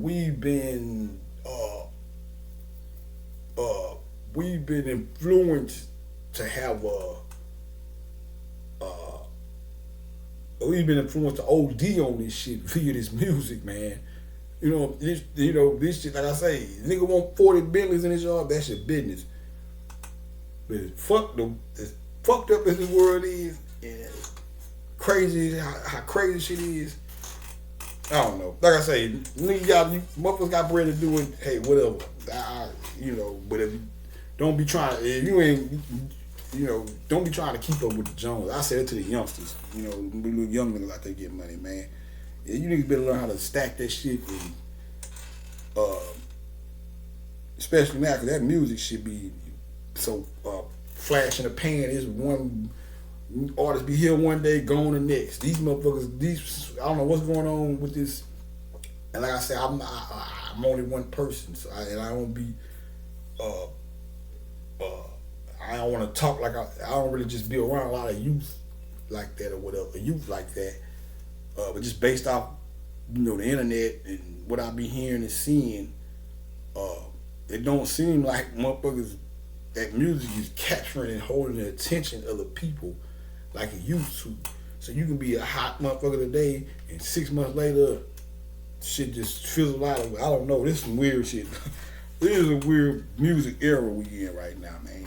uh, we've been influenced to have we've been influenced to OD on this shit via this music, man. This shit, like I say, nigga want 40 Bentleys in his yard, that's your business. But as fucked up as this world is, and crazy, how crazy shit is, I don't know. Like I say, you motherfuckers got bread to do it, hey, whatever. But if you don't be trying, if you ain't, don't be trying to keep up with the Jones. I said it to the youngsters, little young niggas out there getting money, man. Yeah, you niggas better learn how to stack that shit, and especially now, because that music should be so flash in the pan. Is one artist be here one day, gone the next. These motherfuckers, I don't know what's going on with this. And like I said, I'm only one person, so I don't be, I don't want to talk like I don't really just be around a lot of youth like that or whatever, youth like that. But just based off, the internet and what I be hearing and seeing, it don't seem like motherfuckers, that music is capturing and holding the attention of the people like it used to. So you can be a hot motherfucker today, and 6 months later, shit just fizzle out. I don't know. This is some weird shit. This is a weird music era we in right now, man.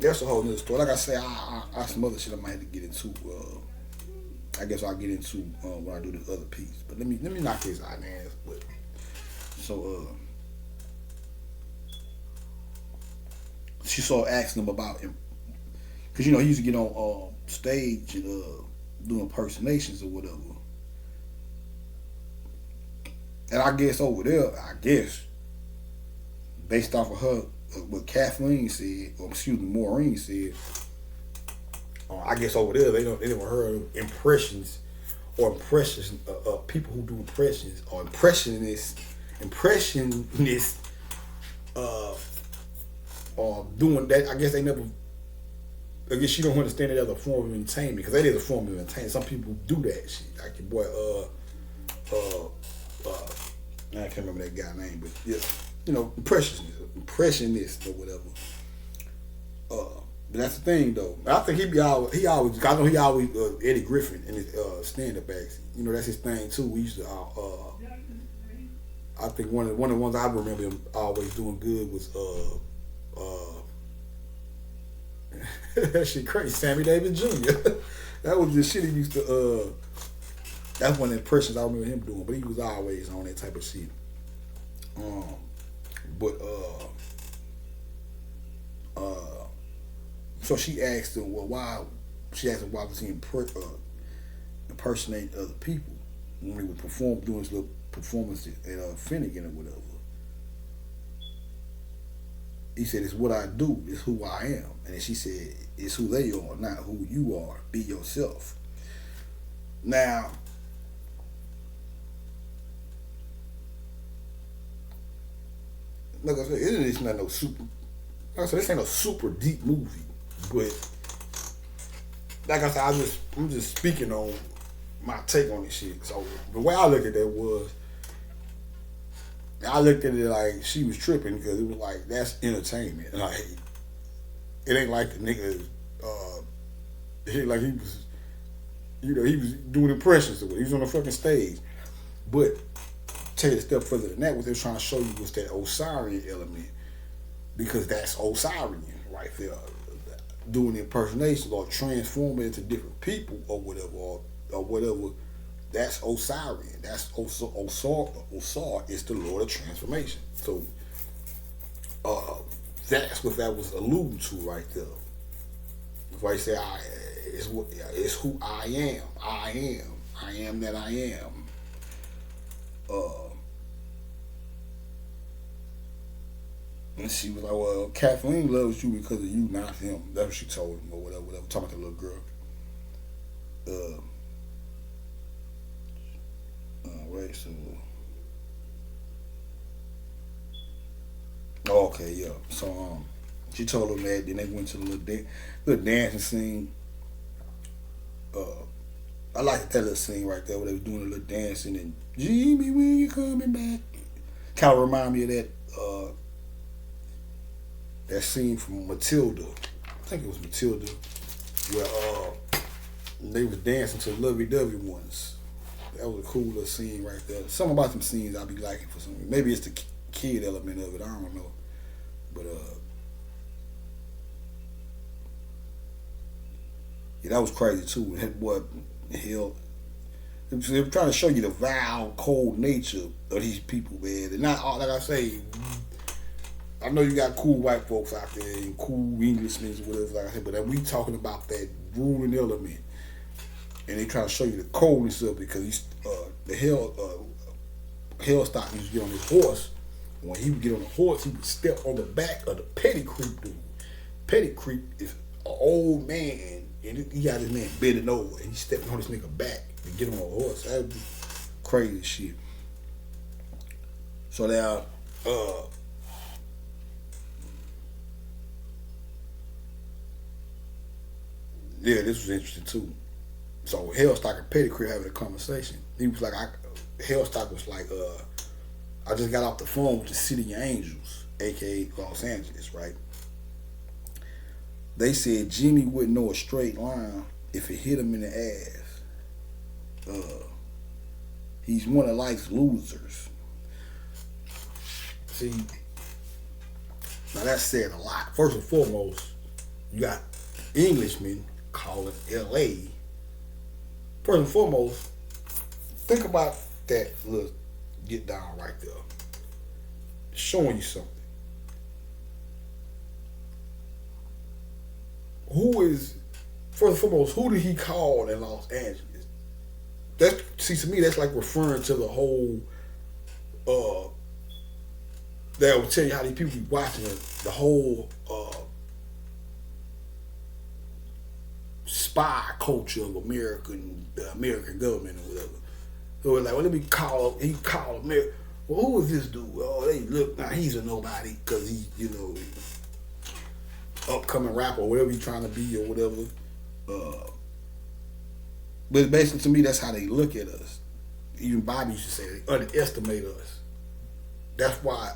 That's a whole nother story. Like I say, I some other shit I might have to get into. I guess I'll get into when I do this other piece. But let me knock his out, man. But so she started asking him about him, because he used to get on stage and do impersonations or whatever. And I guess over there, based off of her, what Kathleen said, or excuse me, Maureen said, I guess over there they never heard of impressions people who do impressions or impressionists or doing that. I guess they never. I guess she don't understand it as a form of entertainment, because that is a form of entertainment. Some people do that shit, like your boy I can't remember that guy's name, but yeah, impressionist or whatever. But that's the thing, though. I think he always. I know he always Eddie Griffin in his stand-up acts. That's his thing too. We used to. I think one of the ones I remember him always doing good was that shit crazy. Sammy Davis Jr. That was the shit he used to. That's one of the impressions I remember him doing. But he was always on that type of shit. So she asked him, why was he impersonating other people when he would doing his little performance at Finnegan or whatever. He said, it's what I do, it's who I am. And then she said, it's who they are, not who you are. Be yourself. Now, like I said, it's not no super. Like I said, this ain't no super deep movie, but like I said, I'm just speaking on my take on this shit. So the way I looked at that was, I looked at it like she was tripping, because it was like, that's entertainment. Like, it ain't like the nigga, like he was, he was doing impressions of it. He was on the fucking stage. But take it a step further than that, what they're trying to show you was that Osirian element, because that's Osirian right there, doing the impersonations or transforming into different people or whatever, or whatever. That's Osirian. That's Osar is the Lord of Transformation. So that's what that was alluding to right there. That's why he said, it's who I am. I am that I am. And she was like, well, Kathleen loves you because of you, not him. That's what she told him, or whatever. Talking about the little girl. Right, so. Okay, yeah. So, She told him that. Then they went to the little dancing scene. I liked that little scene right there where they was doing a little dancing and Jimmy, when you coming back? Kind of remind me of that scene from Matilda. I think it was Matilda, where they was dancing to Lovey Dovey Ones. That was a cool little scene right there. Something about some scenes I'll be liking for some reason. Maybe it's the kid element of it. I don't know, but yeah, that was crazy too. That boy, hell, they're trying to show you the vile, cold nature of these people, man. And not all, like I say, I know you got cool white folks out there and cool Englishmen or whatever, like I said, but we talking about that ruling element. And they trying to show you the coldness of it because the Hellstock used to get on his horse. When he would get on the horse, he would step on the back of the petty creep dude. Petty creep is an old man, and he got his man bending over, and he's stepping on this nigga back to get on a horse. That would be crazy shit. So now, yeah, this was interesting too. So Hellstock and Pettigrew having a conversation. He was like, Hellstock was like, I just got off the phone with the City of Angels, aka Los Angeles, right? They said Jimmy wouldn't know a straight line if it hit him in the ass. He's one of life's losers. See, now that said a lot. First and foremost, you got Englishmen calling L.A. First and foremost, think about that little get down right there. Showing you something. First and foremost, who did he call in Los Angeles? To me, that's like referring to the whole, that will tell you how these people be watching the whole spy culture of the American government or whatever. So it's like, well, let me call. He called America. Well, who is this dude? Oh, they look now. He's a nobody because he, upcoming rapper or whatever he's trying to be or whatever. But basically, to me, that's how they look at us. Even Bobby used to say they underestimate us. That's why.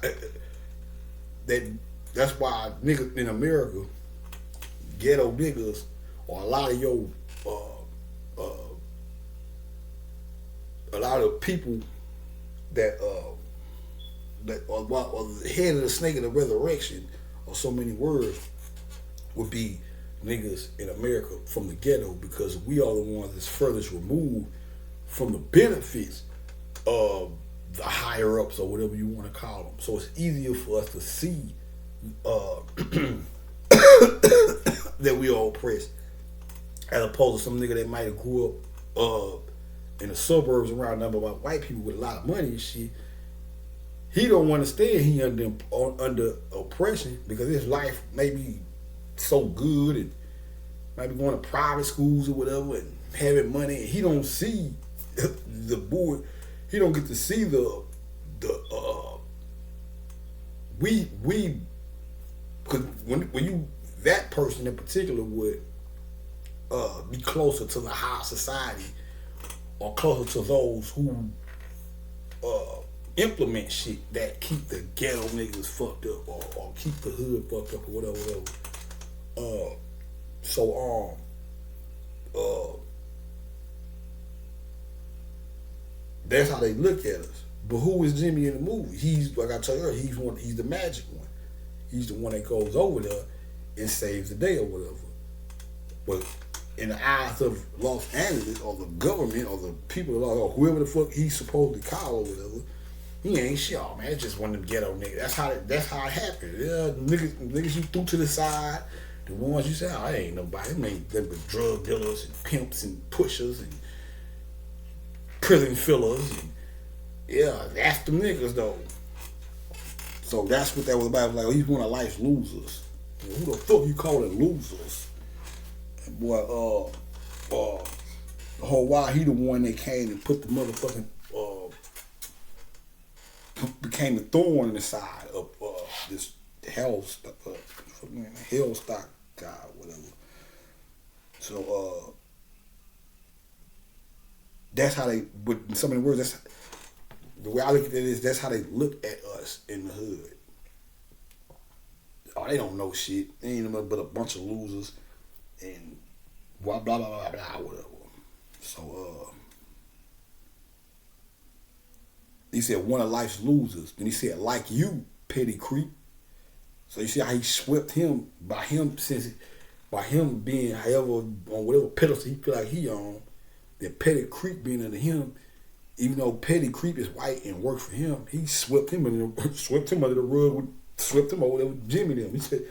That's why niggas in America, ghetto niggas, or a lot of a lot of people that are the head of the snake of the resurrection, or so many words, would be niggas in America from the ghetto, because we are the ones that's furthest removed from the benefits of the higher ups or whatever you want to call them. So it's easier for us to see that we are oppressed, as opposed to some nigga that might have grew up in the suburbs around number of white people with a lot of money and shit. He don't understand he under oppression because his life may be so good and maybe going to private schools or whatever and having money, and he don't see the boy. He don't get to see because when you, that person in particular would be closer to the high society or closer to those who implement shit that keep the ghetto niggas fucked up or keep the hood fucked up or whatever. That's how they look at us. But who is Jimmy in the movie? He's, like I told you, he's the magic one. He's the one that goes over there and saves the day or whatever. But in the eyes of Los Angeles or the government or the people or whoever the fuck he's supposed to call or whatever, he ain't shit. Oh man, it's just one of them ghetto niggas. That's how it happened. Yeah, niggas you threw to the side, the ones you say, oh, I ain't nobody. Them ain't them but drug dealers and pimps and pushers and prison fillers. And yeah, that's them niggas though. So that's what that was about. Like, he's one of life's losers. You know, who the fuck you calling losers? And boy, the whole while he the one that came and put the motherfucking became the thorn in the side of this hell stuff. man, hell stock guy, whatever. So that's how they. But in so many words, that's the way I look at it is that's how they look at us in the hood. Oh, they don't know shit. They ain't nothing but a bunch of losers and blah blah blah blah blah whatever. So he said one of life's losers. Then he said like you, petty creep. So you see how he swept him by him being however on whatever pedestal he feel like he on. That petty creep being under him, even though petty creep is white and worked for him, he swept him under the rug swept him over there with Jimmy them. He said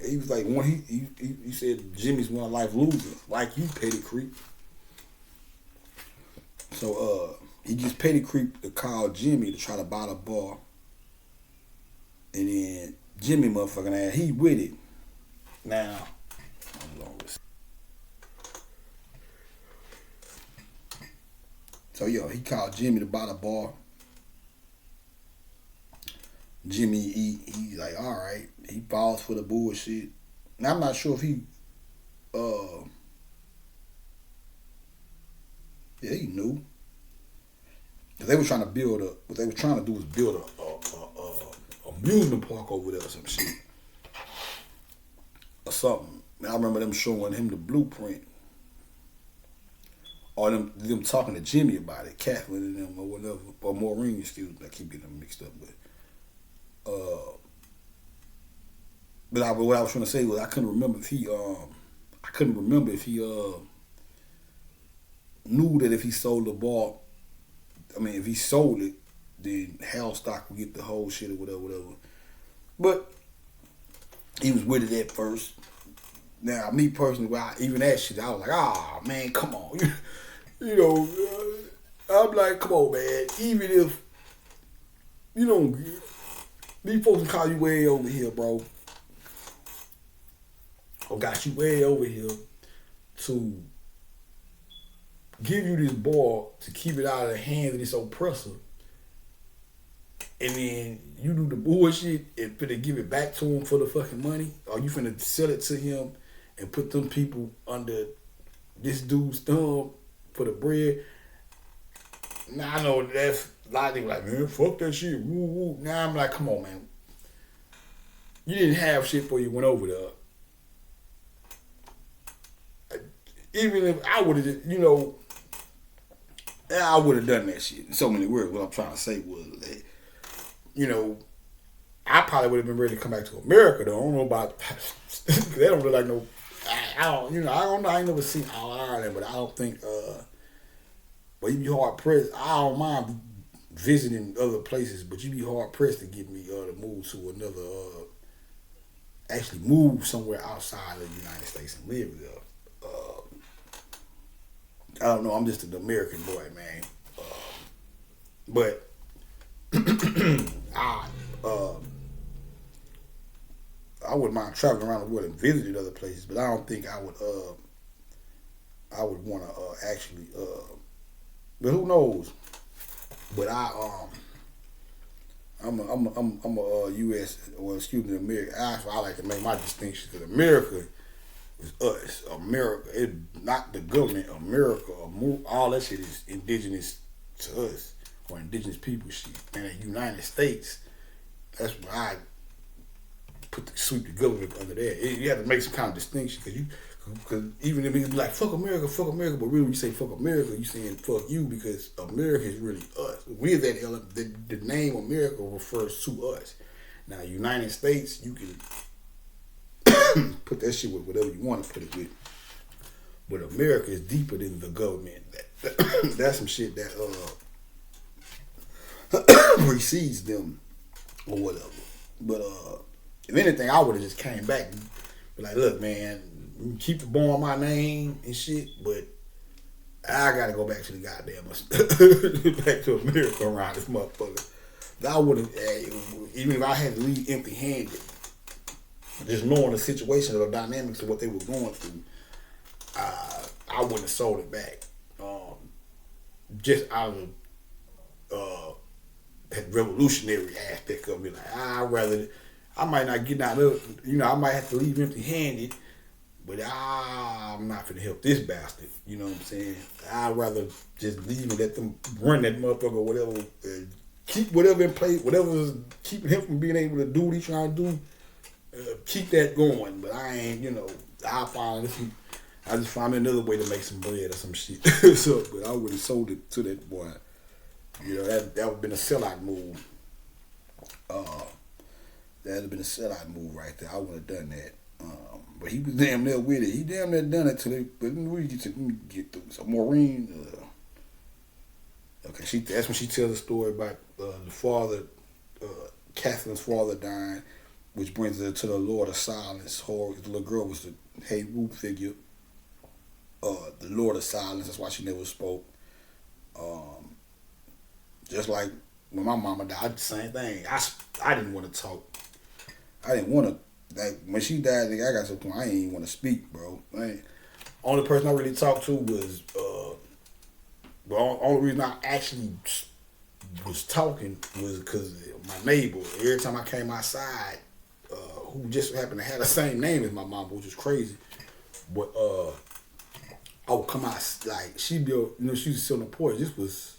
he was like one he said Jimmy's one of life's losers, like you petty creep. So he gets petty creep to call Jimmy to try to buy the bar. And then Jimmy motherfucking ass, he with it. Now, so he called Jimmy to buy the bar. Jimmy, he's like, all right. He falls for the bullshit. Now I'm not sure if he he knew. Cause they were trying to build what they were trying to do was build a amusement park over there or some shit. Or something. And I remember them showing him the blueprint. Or them talking to Jimmy about it, Kathleen and them or whatever. Or Maureen, excuse me, I keep getting them mixed up with. What I was trying to say was I couldn't remember if he knew that if he sold the bar, if he sold it, then Hellstock would get the whole shit or whatever. But he was with it at first. Now, me personally, even that shit, I was like, man, come on. I'm like, come on, man. Even if, these folks can call you way over here, bro. Or got you way over here to give you this ball to keep it out of the hands of this oppressor. And then you do the bullshit and finna give it back to him for the fucking money. Or you finna sell it to him and put them people under this dude's thumb for the bread. Now I know that's a lot of niggas like, man, fuck that shit. Woo woo. Now I'm like, come on, man. You didn't have shit before you went over there. Even if I would have, I would have done that shit. In so many words, what I'm trying to say was that, I probably would have been ready to come back to America though. I don't know about, they don't look like no, I don't know. I ain't never seen all Ireland, but I don't think, but you be hard pressed. I don't mind visiting other places, but you be hard pressed to get me to move to another, actually move somewhere outside of the United States and live there. I don't know. I'm just an American boy, man. But I wouldn't mind traveling around the world and visiting other places, but I don't think I would want to actually. But who knows? But I'm a U.S. American. That's why I like to make my distinction because America is us. America, it's not the government. America, all that shit is indigenous to us or indigenous people shit. And the United States, that's why I sweep the government under that. You have to make some kind of distinction because even if you be like fuck America, but really when you say fuck America, you saying fuck you because America is really us. We're that element. The name America refers to us. Now, United States, you can put that shit with whatever you want to put it with. But America is deeper than the government. That's some shit that precedes them or whatever. But if anything, I would have just came back and be like, look, man, you keep the ball on my name and shit, but I gotta go back to the goddamn back to America around this motherfucker. I would have, even if I had to leave empty-handed, just knowing the situation or the dynamics of what they were going through, I wouldn't have sold it back. Just out of that revolutionary aspect of me, like I'd I might not get out of, I might have to leave empty-handed, but I'm not finna help this bastard. You know what I'm saying? I'd rather just leave and let them run that motherfucker or whatever. Keep whatever in place, whatever's keeping him from being able to do what he's trying to do. Keep that going. But I ain't, I just find another way to make some bread or some shit. But I would have sold it to that boy. That would have been a sellout move. That would have been a sellout move right there. I would have done that. But he was damn near with it. He damn near done it today. But let me get through. So Maureen, okay, that's when she tells the story about the father, Catherine's father dying, which brings her to the Lord of Silence. The little girl was the Hey Whoop figure. The Lord of Silence. That's why she never spoke. Just like when my mama died, the same thing. I didn't want to talk. I didn't want to. Like when she died, I got to the point I didn't even want to speak, bro. Only person I really talked to was the only reason I actually was talking was because my neighbor. Every time I came outside, who just happened to have the same name as my mom, which was crazy. But I would come out like she'd be, she was still on the porch. This was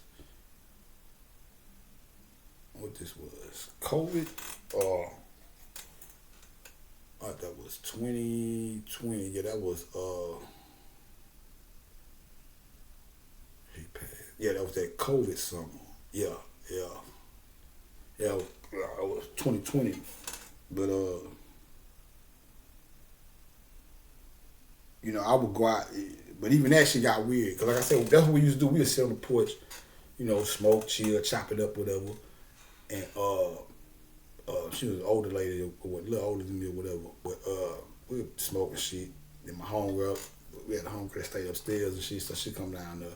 what this was, COVID. That was 2020. Yeah, that was he passed. Yeah, that was that COVID summer. Yeah. It was 2020. But I would go out, but even that shit got weird. Cause like I said, that's what we used to do. We would sit on the porch, smoke, chill, chop it up, whatever. And she was an older lady, a little older than me or whatever. But we would smoke and shit. Then my homegirl, we had a homegirl that stayed upstairs and shit, so she come down there.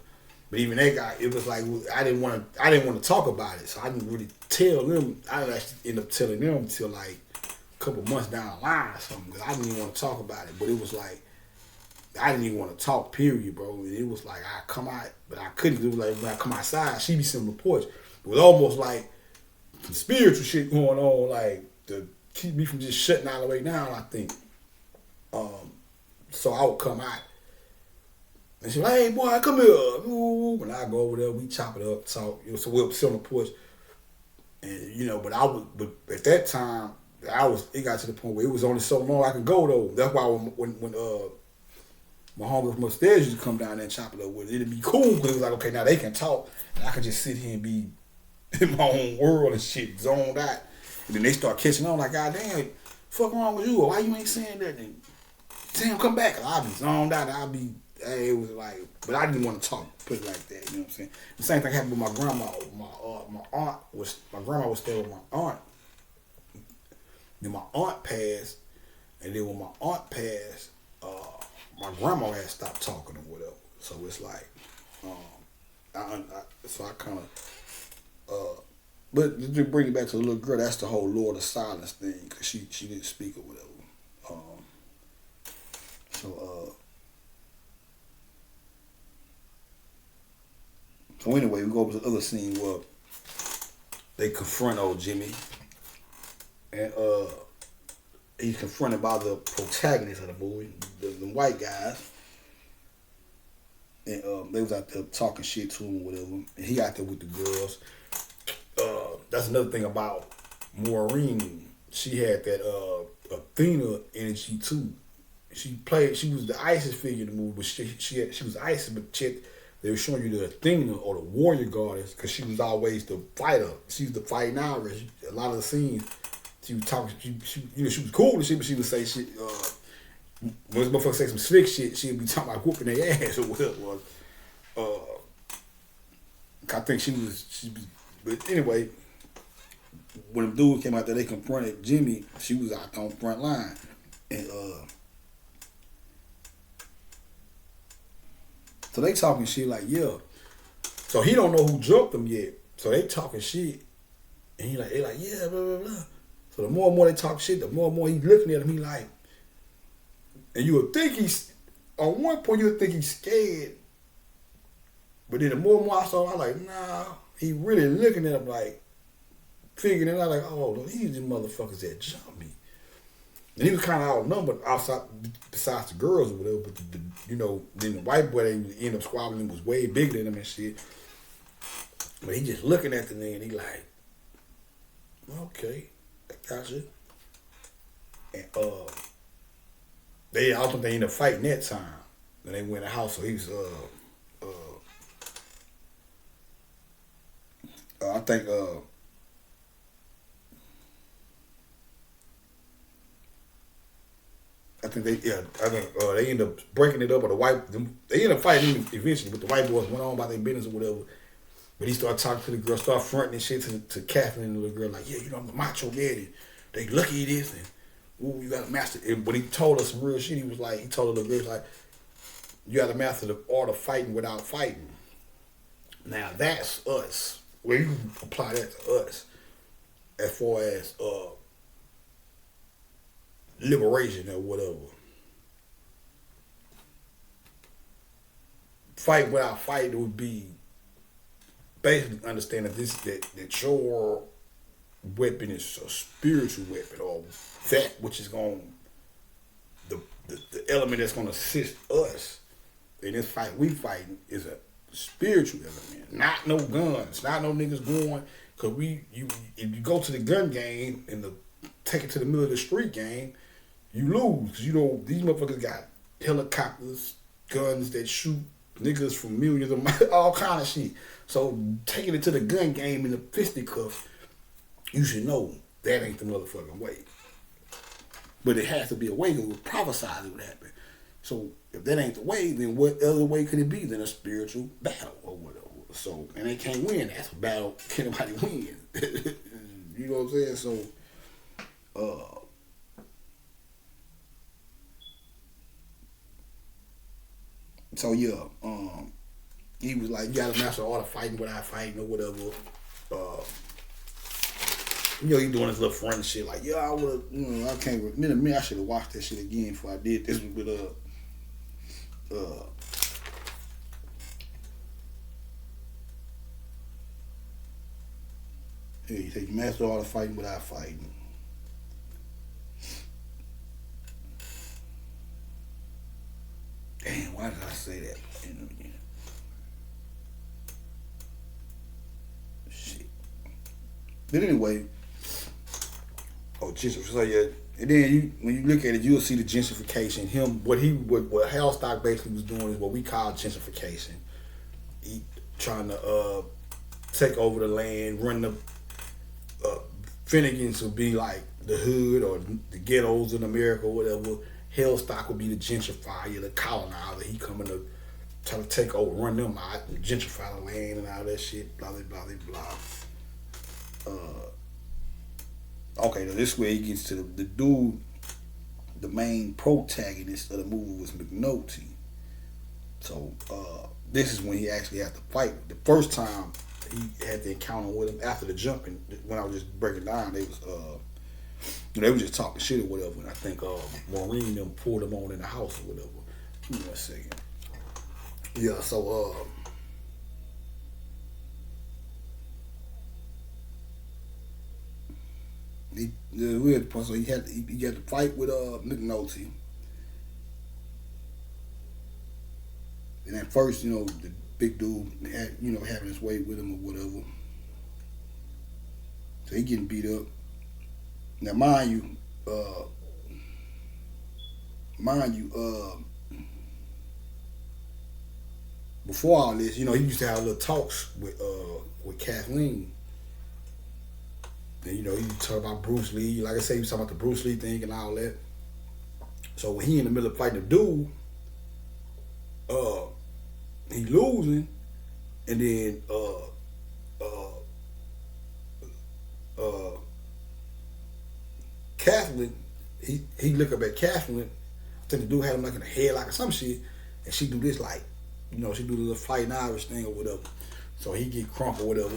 But even that guy, it was like I didn't want to talk about it, so I didn't really tell them. I didn't actually end up telling them until like a couple months down the line or something. Cause I didn't even want to talk about it. But it was like I didn't even want to talk, period, bro. And it was like I come out, but I couldn't. It was like when I come outside, she be sitting on the porch. It was almost like some spiritual shit going on, like to keep me from just shutting all the way down, I think. So I would come out and she was like, hey boy, come here. When I go over there, we chop it up, talk, so we'll sit on the porch. And but at that time, it got to the point where it was only so long I could go though. That's why when my homie from upstairs used to come down there and chop it up with it, it'd be cool because it was like, okay, now they can talk and I could just sit here and be in my own world and shit, zoned out. And then they start catching on like, God damn, fuck wrong with you? Or why you ain't saying that? Then damn, come back. And I'll be zoned out. It was like, but I didn't want to talk, put it like that. You know what I'm saying? The same thing happened with my grandma. My grandma was staying with my aunt. Then my aunt passed, and then when my aunt passed, my grandma had stopped talking or whatever. So it's like, so I kind of. But to bring it back to the little girl, that's the whole Lord of Silence thing, because she didn't speak or whatever. So anyway, we go over to the other scene where they confront old Jimmy, and he's confronted by the protagonist of the movie, the white guys, and they was out there talking shit to him or whatever, and he out there with the girls. That's another thing about Maureen. She had that Athena energy too. She was the ISIS figure in the movie, but she was ISIS, but they were showing you the Athena or the warrior goddess because she was always the fighter. She was the fighting Irish. A lot of the scenes, she was talking. She was cool and shit, but she would say shit. When this motherfucker say some slick shit, she'd be talking about whooping their ass or whatever. I think she was. But anyway, when the dude came out there, they confronted Jimmy. She was out on the front line, and so they talking shit like, yeah. So he don't know who jumped him yet. So they talking shit, and they like, yeah, blah blah blah. So the more and more they talk shit, the more and more he looking at him. He like, and you would think he's on one point you would think he's scared, but then the more and more I saw, I'm like, nah. He really looking at him like, figuring it out like, oh, these motherfuckers that jumped me. And he was kind of outnumbered outside, besides the girls or whatever. But then the white boy that ended up squabbling was way bigger than him and shit. But he just looking at the nigga and he like, okay, I got you. And they ended up fighting that time. Then they went in the house, so he was I think they ended up breaking it up, or they ended up fighting eventually, but the white boys went on about their business or whatever. But he started talking to the girl, started fronting and shit to Kathleen and the little girl, like, yeah, I'm the macho daddy. They lucky this, and ooh, you got to master. And when he told us some real shit, he told the little girl, like, you got to master the art of fighting without fighting. Now that's us. Well, you can apply that to us as far as liberation or whatever. Fight without fighting would be basically understanding that your weapon is a spiritual weapon, or that which is going the element that's going to assist us in this fight we fighting is a spiritual element, not no guns, not no niggas going. Cause if you go to the gun game and take it to the middle of the street game, you lose. Cause these motherfuckers got helicopters, guns that shoot niggas from millions of miles, all kind of shit. So taking it to the gun game in the fisticuffs, you should know that ain't the motherfucking way. But it has to be a way that would prophesize it would happen. So if that ain't the way, then what other way could it be than a spiritual battle or whatever? So, and they can't win. That's a battle. Can't nobody win. You know what I'm saying? So, he was like, you gotta master all the fighting without fighting or whatever. He doing his little friend shit like, yeah, I would have, I can't remember. I should have watched that shit again before I did this with he said, you master all the fighting without fighting. Damn, why did I say that? Shit. But anyway, so yeah, and then when you look at it, you'll see the gentrification. What Hellstock basically was doing is what we call gentrification. He trying to take over the land, run the Finnegans would be like the hood or the ghettos in America or whatever. Hellstock would be the gentrifier, the colonizer. He coming to try to take over, run them out, and gentrify the land and all that shit. Blah blah blah blah. Okay, now this way he gets to the dude. The main protagonist of the movie was McNulty. So this is when he actually had to fight. The first time he had the encounter with him after the jumping, when I was just breaking down, they were just talking shit or whatever. And I think Maureen them pulled him on in the house or whatever. Give me 1 second. Yeah, so he had to fight with McNulty. And at first, the big dude had, having his way with him or whatever. So he getting beat up. Now, mind you, before all this, he used to have little talks with Kathleen. And, he talk about Bruce Lee. Like I say, he was talking about the Bruce Lee thing and all that. So when he in the middle of fighting the dude, he losing, and then Kathleen, he look up at Kathleen. I think the dude had him like in the headlock or some shit, and she do this like, she do the little fighting Irish thing or whatever. So he get crunk or whatever.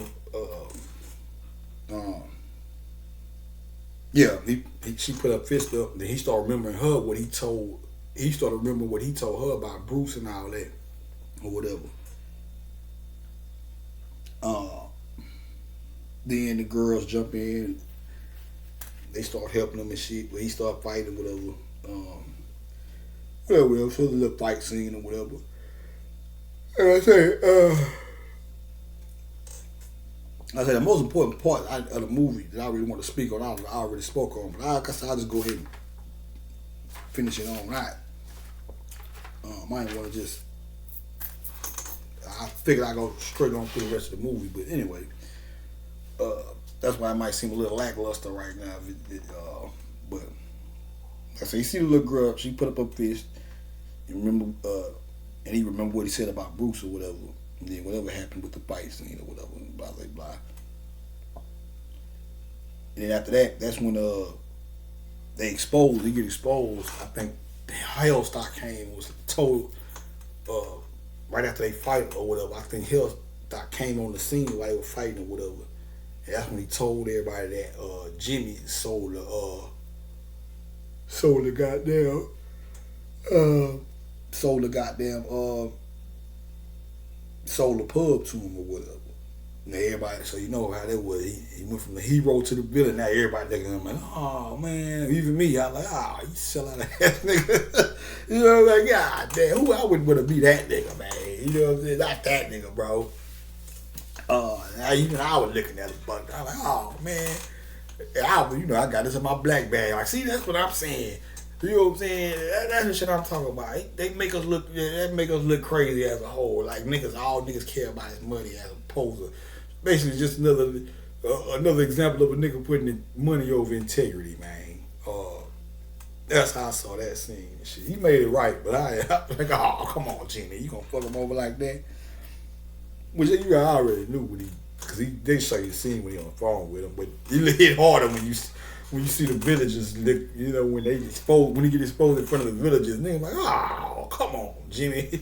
She put her fist up. Then he started remembering what he told her about Bruce and all that, or whatever. Then the girls jump in. they start helping him and shit. Where he start fighting, whatever. Whatever. So the little fight scene or whatever. And I say the most important part of the movie that I really want to speak on, I already spoke on, but I guess I'll just go ahead and finish it on that. I didn't want to just. I figured I'd go straight on through the rest of the movie, but anyway, that's why it might seem a little lackluster right now. But like I say, you see the little girl, she put up a fist, and and he remember what he said about Bruce or whatever, and then whatever happened with the fight scene or whatever, blah blah blah. And then after that, that's when they get exposed. I think the Hellstock came was told right after they fight or whatever. I think Hellstock came on the scene while they were fighting or whatever. And that's when he told everybody that Jimmy sold the goddamn pub to him or whatever. Now everybody, so you know how that was. He went from the hero to the villain. Now everybody thinking, I'm like, oh man, even me, I'm like, you sell out of ass nigga. You know, like, God damn, who I would want to be that nigga, man. You know what I'm saying? Not that nigga, bro. Even I was looking at it, but I'm like, oh man, I got this in my black bag. Like, see, that's what I'm saying. You know what I'm saying? That's the shit I'm talking about. They make us look, that make us look crazy as a whole. Like all niggas care about is money as opposed to basically just another example of a nigga putting money over integrity, man. That's how I saw that scene and shit. He made it right, but I like, oh, come on, Jimmy, you gonna fuck him over like that? Which you already knew because he did show you the scene when he on the phone with him, but he hit harder when you see the villagers, you know, when he get exposed in front of the villagers, nigga like, oh, come on, Jimmy,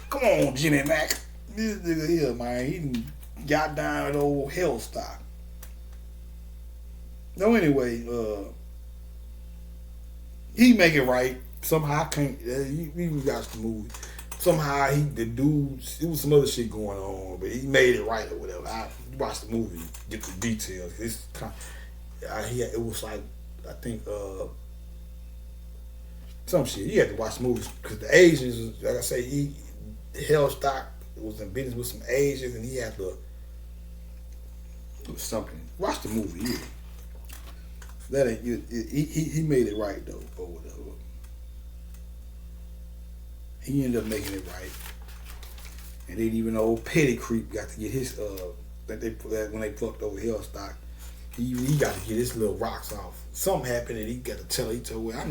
come on, Jimmy Mac, this nigga here, man, he done got down at old Hellstock. No, anyway, he make it right. Somehow I can't. We watched the movie. Somehow it was some other shit going on, but he made it right or whatever. I watched the movie, get the details. It's kind of, it was like, I think some shit. You had to watch the movies because the Asians, like I say, Hellstock was in business with some Asians, and he had to do something. Watch the movie, yeah. That ain't he made it right though, or whatever. He ended up making it right, and then even old Petty Creep got to get his when they fucked over Hellstock. He got to get his little rocks off. Something happened, and he got to tell her. He told her, I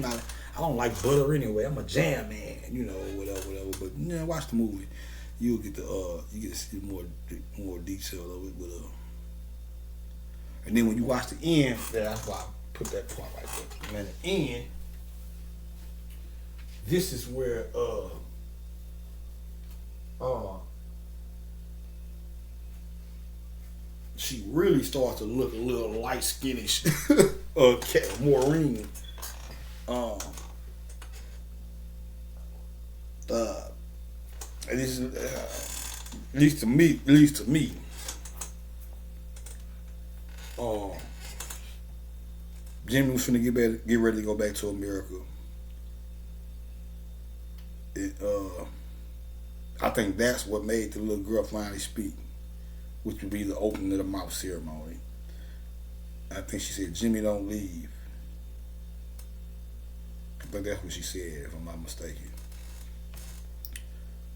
don't like butter anyway. I'm a jam man, you know, whatever. But yeah, watch the movie. You'll get you get to see more detail of it, but and then when you watch the end, that's why I put that part right there. And at the end, this is where she really starts to look a little light skinnish. Maureen. And this is at least to me. Jimmy was finna get ready to go back to America. I think that's what made the little girl finally speak, which would be the opening of the mouth ceremony. I think she said, "Jimmy, don't leave." I think that's what she said, if I'm not mistaken.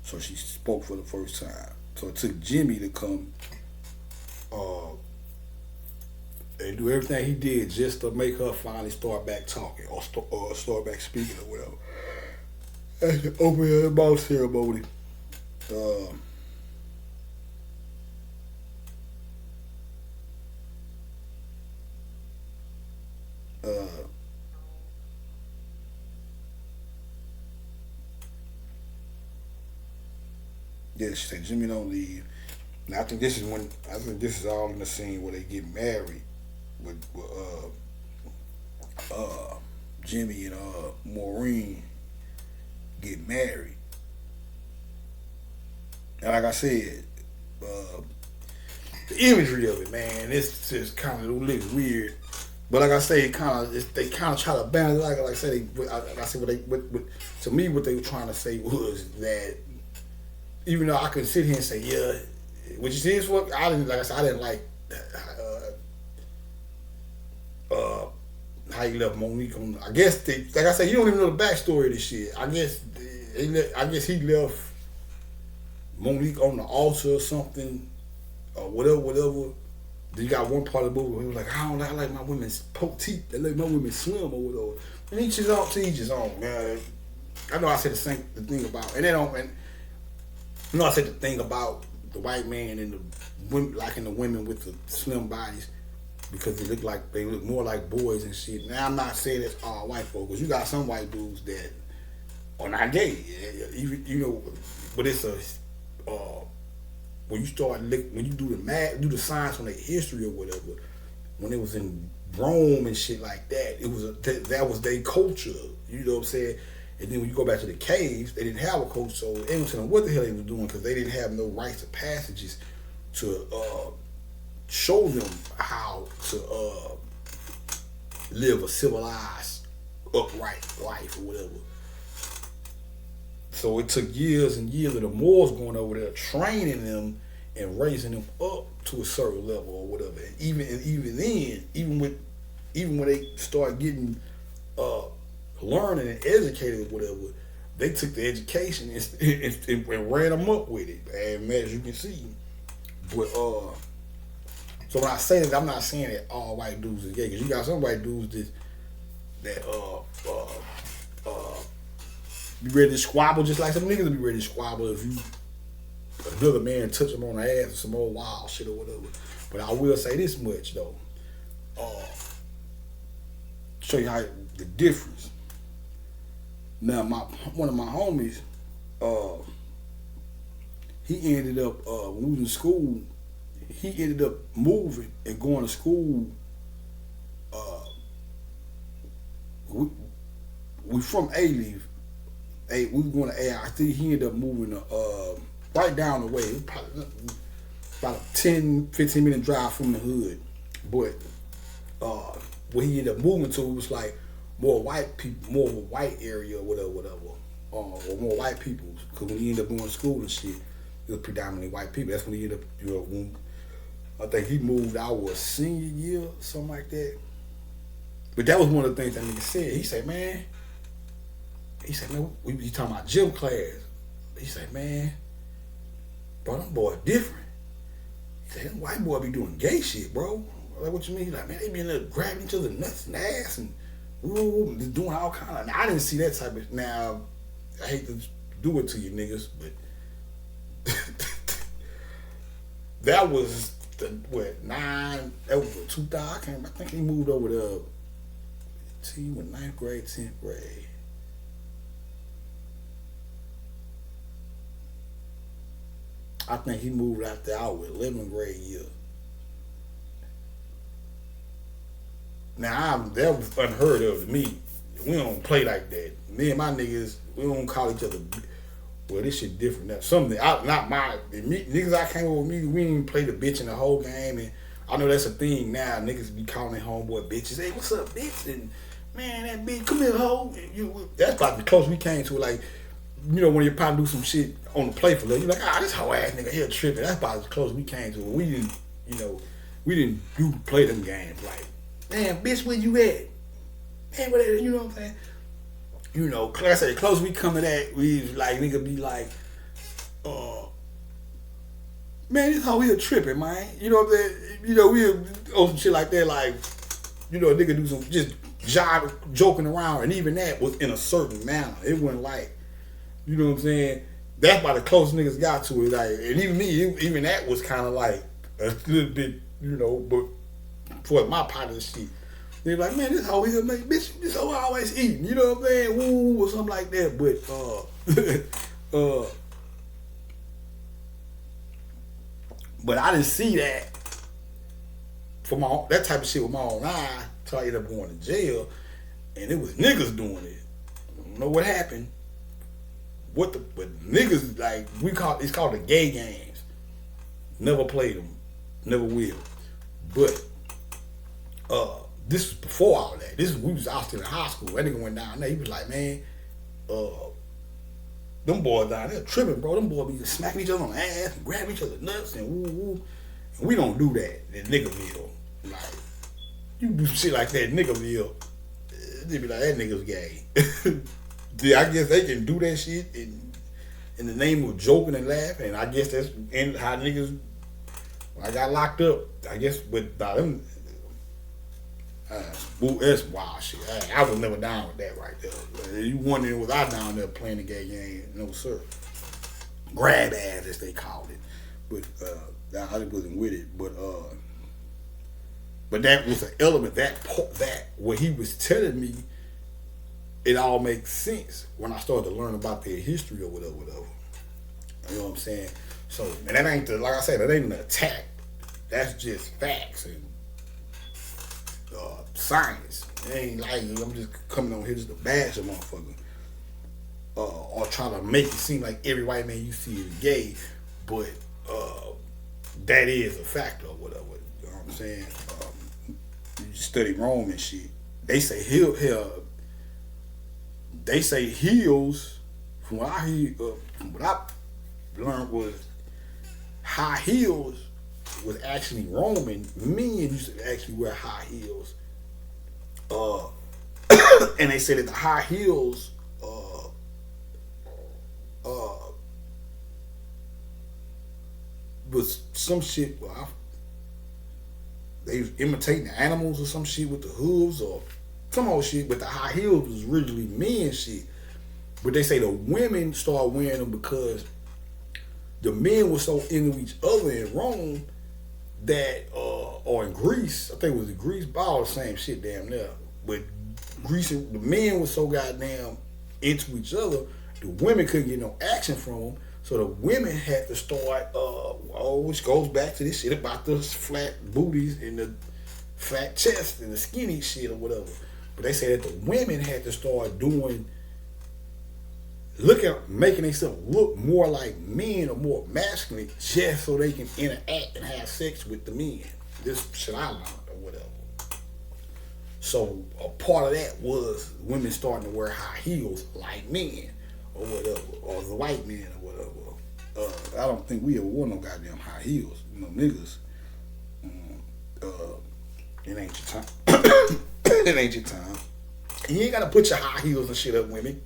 So she spoke for the first time. So it took Jimmy to come and do everything he did just to make her finally start back talking or start back speaking or whatever. That's the opening of the mouth ceremony. Yeah, she said, "Jimmy, don't leave." Now I think this is all in the scene where they get married with Jimmy and Maureen get married. And like I said, the imagery of it, man, it's just kind of looks weird. But like I say, they kind of try to balance. Like I say, like I said, to me, what they were trying to say was that even though I could sit here and say, yeah, what you see is what I didn't like. I said, I didn't like how you left Monique on. I guess like I said, you don't even know the backstory of this shit. I guess he left Monique on the altar or something, or whatever. Then you got one part of the movie where he was like, I like my women's poke teeth. I like my women swim or whatever. And each his own to each his own, man. I know I said the thing about, and you know I said the thing about the white man and the women, liking the women with the slim bodies because they look more like boys and shit. Now I'm not saying it's all white folks, because you got some white dudes that are not gay, you know, but it's a when you start when you do the math, do the science on their history or whatever, when it was in Rome and shit like that, that was their culture. You know what I'm saying? And then when you go back to the caves, they didn't have a culture, so they didn't know what the hell they were doing because they didn't have no rites of passages to show them how to live a civilized, upright life or whatever. So it took years and years of the Moors going over there, training them and raising them up to a certain level or whatever. And even when they start getting learning and educated or whatever, they took the education and ran them up with it. And as you can see, but so when I say that, I'm not saying that all white dudes is gay, because you got some white dudes that be ready to squabble just like some niggas be ready to squabble if another man touch them on the ass or some old wild shit or whatever. But I will say this much though, show you how the difference. Now one of my homies, he ended up when we was in school, he ended up moving and going to school. We from A-Leaf. We were going to AIT. He ended up moving right down the way, probably about a 10-15 minute drive from the hood. But where he ended up moving to, it was like more white people, more of a white area or whatever, or more white people. Because when he ended up going to school and shit, it was predominantly white people. That's when he ended up, when I think he moved our senior year, something like that. But that was one of the things that nigga said. He said, man, we talking about gym class. He said, man, bro, them boys different. He said, them white boy be doing gay shit, bro. Like, what you mean? He's like, man, they be in there grabbing each other nuts and ass and doing all kind of. Now, I didn't see that type of. Now, I hate to do it to you niggas, but that was that was 2000. I think he moved over to. He went 9th grade, 10th grade. I think he moved out there out with 11th grade year. Now, that was unheard of to me. We don't play like that. Me and my niggas, we don't call each other. Well, this shit different. Now, niggas I came over with me, we didn't even play the bitch in the whole game. And I know that's a thing now. Niggas be calling their homeboy bitches. Hey, what's up, bitch? And man, that bitch, come here, hoe. That's about the close we came to it. Like, you know, when you probably do some shit on the play for you're like, this hoe ass nigga here tripping. That's about as close we came to it. We didn't do play them games. Like, damn, bitch, where you at? Man, whatever, you know what I'm saying? You know, class at the close we come to that, we like, nigga be like, man, this hoe here tripping, man. You know what I'm saying? You know, we on some shit like that, like, you know, a nigga do some just joking around, and even that was in a certain manner. It wasn't like, you know what I'm saying? That's about the closest niggas got to it. Like, and even me, even that was kind of like a little bit, you know, but for my part of the shit, they're like, man, this hoe here, man, bitch, this hoe always eating, you know what I'm saying? Woo, or something like that. But, but I didn't see that for that type of shit with my own eye till I ended up going to jail, and it was niggas doing it. I don't know what happened. But niggas, like, it's called the gay games. Never played them. Never will. But this was before all that. We was out still in high school. That nigga went down there. He was like, man, them boys down there tripping, bro. Them boys be just smacking each other on the ass and grabbing each other's nuts and woo woo. And we don't do that in Niggerville. Like, you do shit like that in Niggerville, they be like, that nigga's gay. Yeah, I guess they can do that shit in the name of joking and laughing. And I guess that's how niggas, when I got locked up, I guess with them, that's wild shit. I was never down with that right there. You wondering, was I down there playing the gay game? No, sir. Grab ass, as they called it. But I wasn't with it. But that was an element, that what he was telling me, it all makes sense when I started to learn about their history or whatever. You know what I'm saying? So, and that ain't like I said, that ain't an attack. That's just facts and science. It ain't like I'm just coming on here just to bash a motherfucker. Or try to make it seem like every white man you see is gay, but that is a factor or whatever. You know what I'm saying? You study Rome and shit. They say heels. From what I learned was high heels was actually Roman. Men used to actually wear high heels. And they said that the high heels was some shit. They was imitating animals or some shit with the hooves or some old shit, but the high heels was originally men shit. But they say the women started wearing them because the men were so into each other in Rome that, or in Greece, I think it was in Greece, all the same shit damn near. But Greece, the men were so goddamn into each other, the women couldn't get no action from them. So the women had to start, which goes back to this shit about the flat booties and the fat chest and the skinny shit or whatever. But they say that the women had to start making themselves look more like men or more masculine just so they can interact and have sex with the men. This shit I learned or whatever. So a part of that was women starting to wear high heels like men or whatever, or the white men or whatever. I don't think we ever wore no goddamn high heels, niggas. It ain't your time. It ain't your time. And you ain't gotta put your high heels and shit up, women.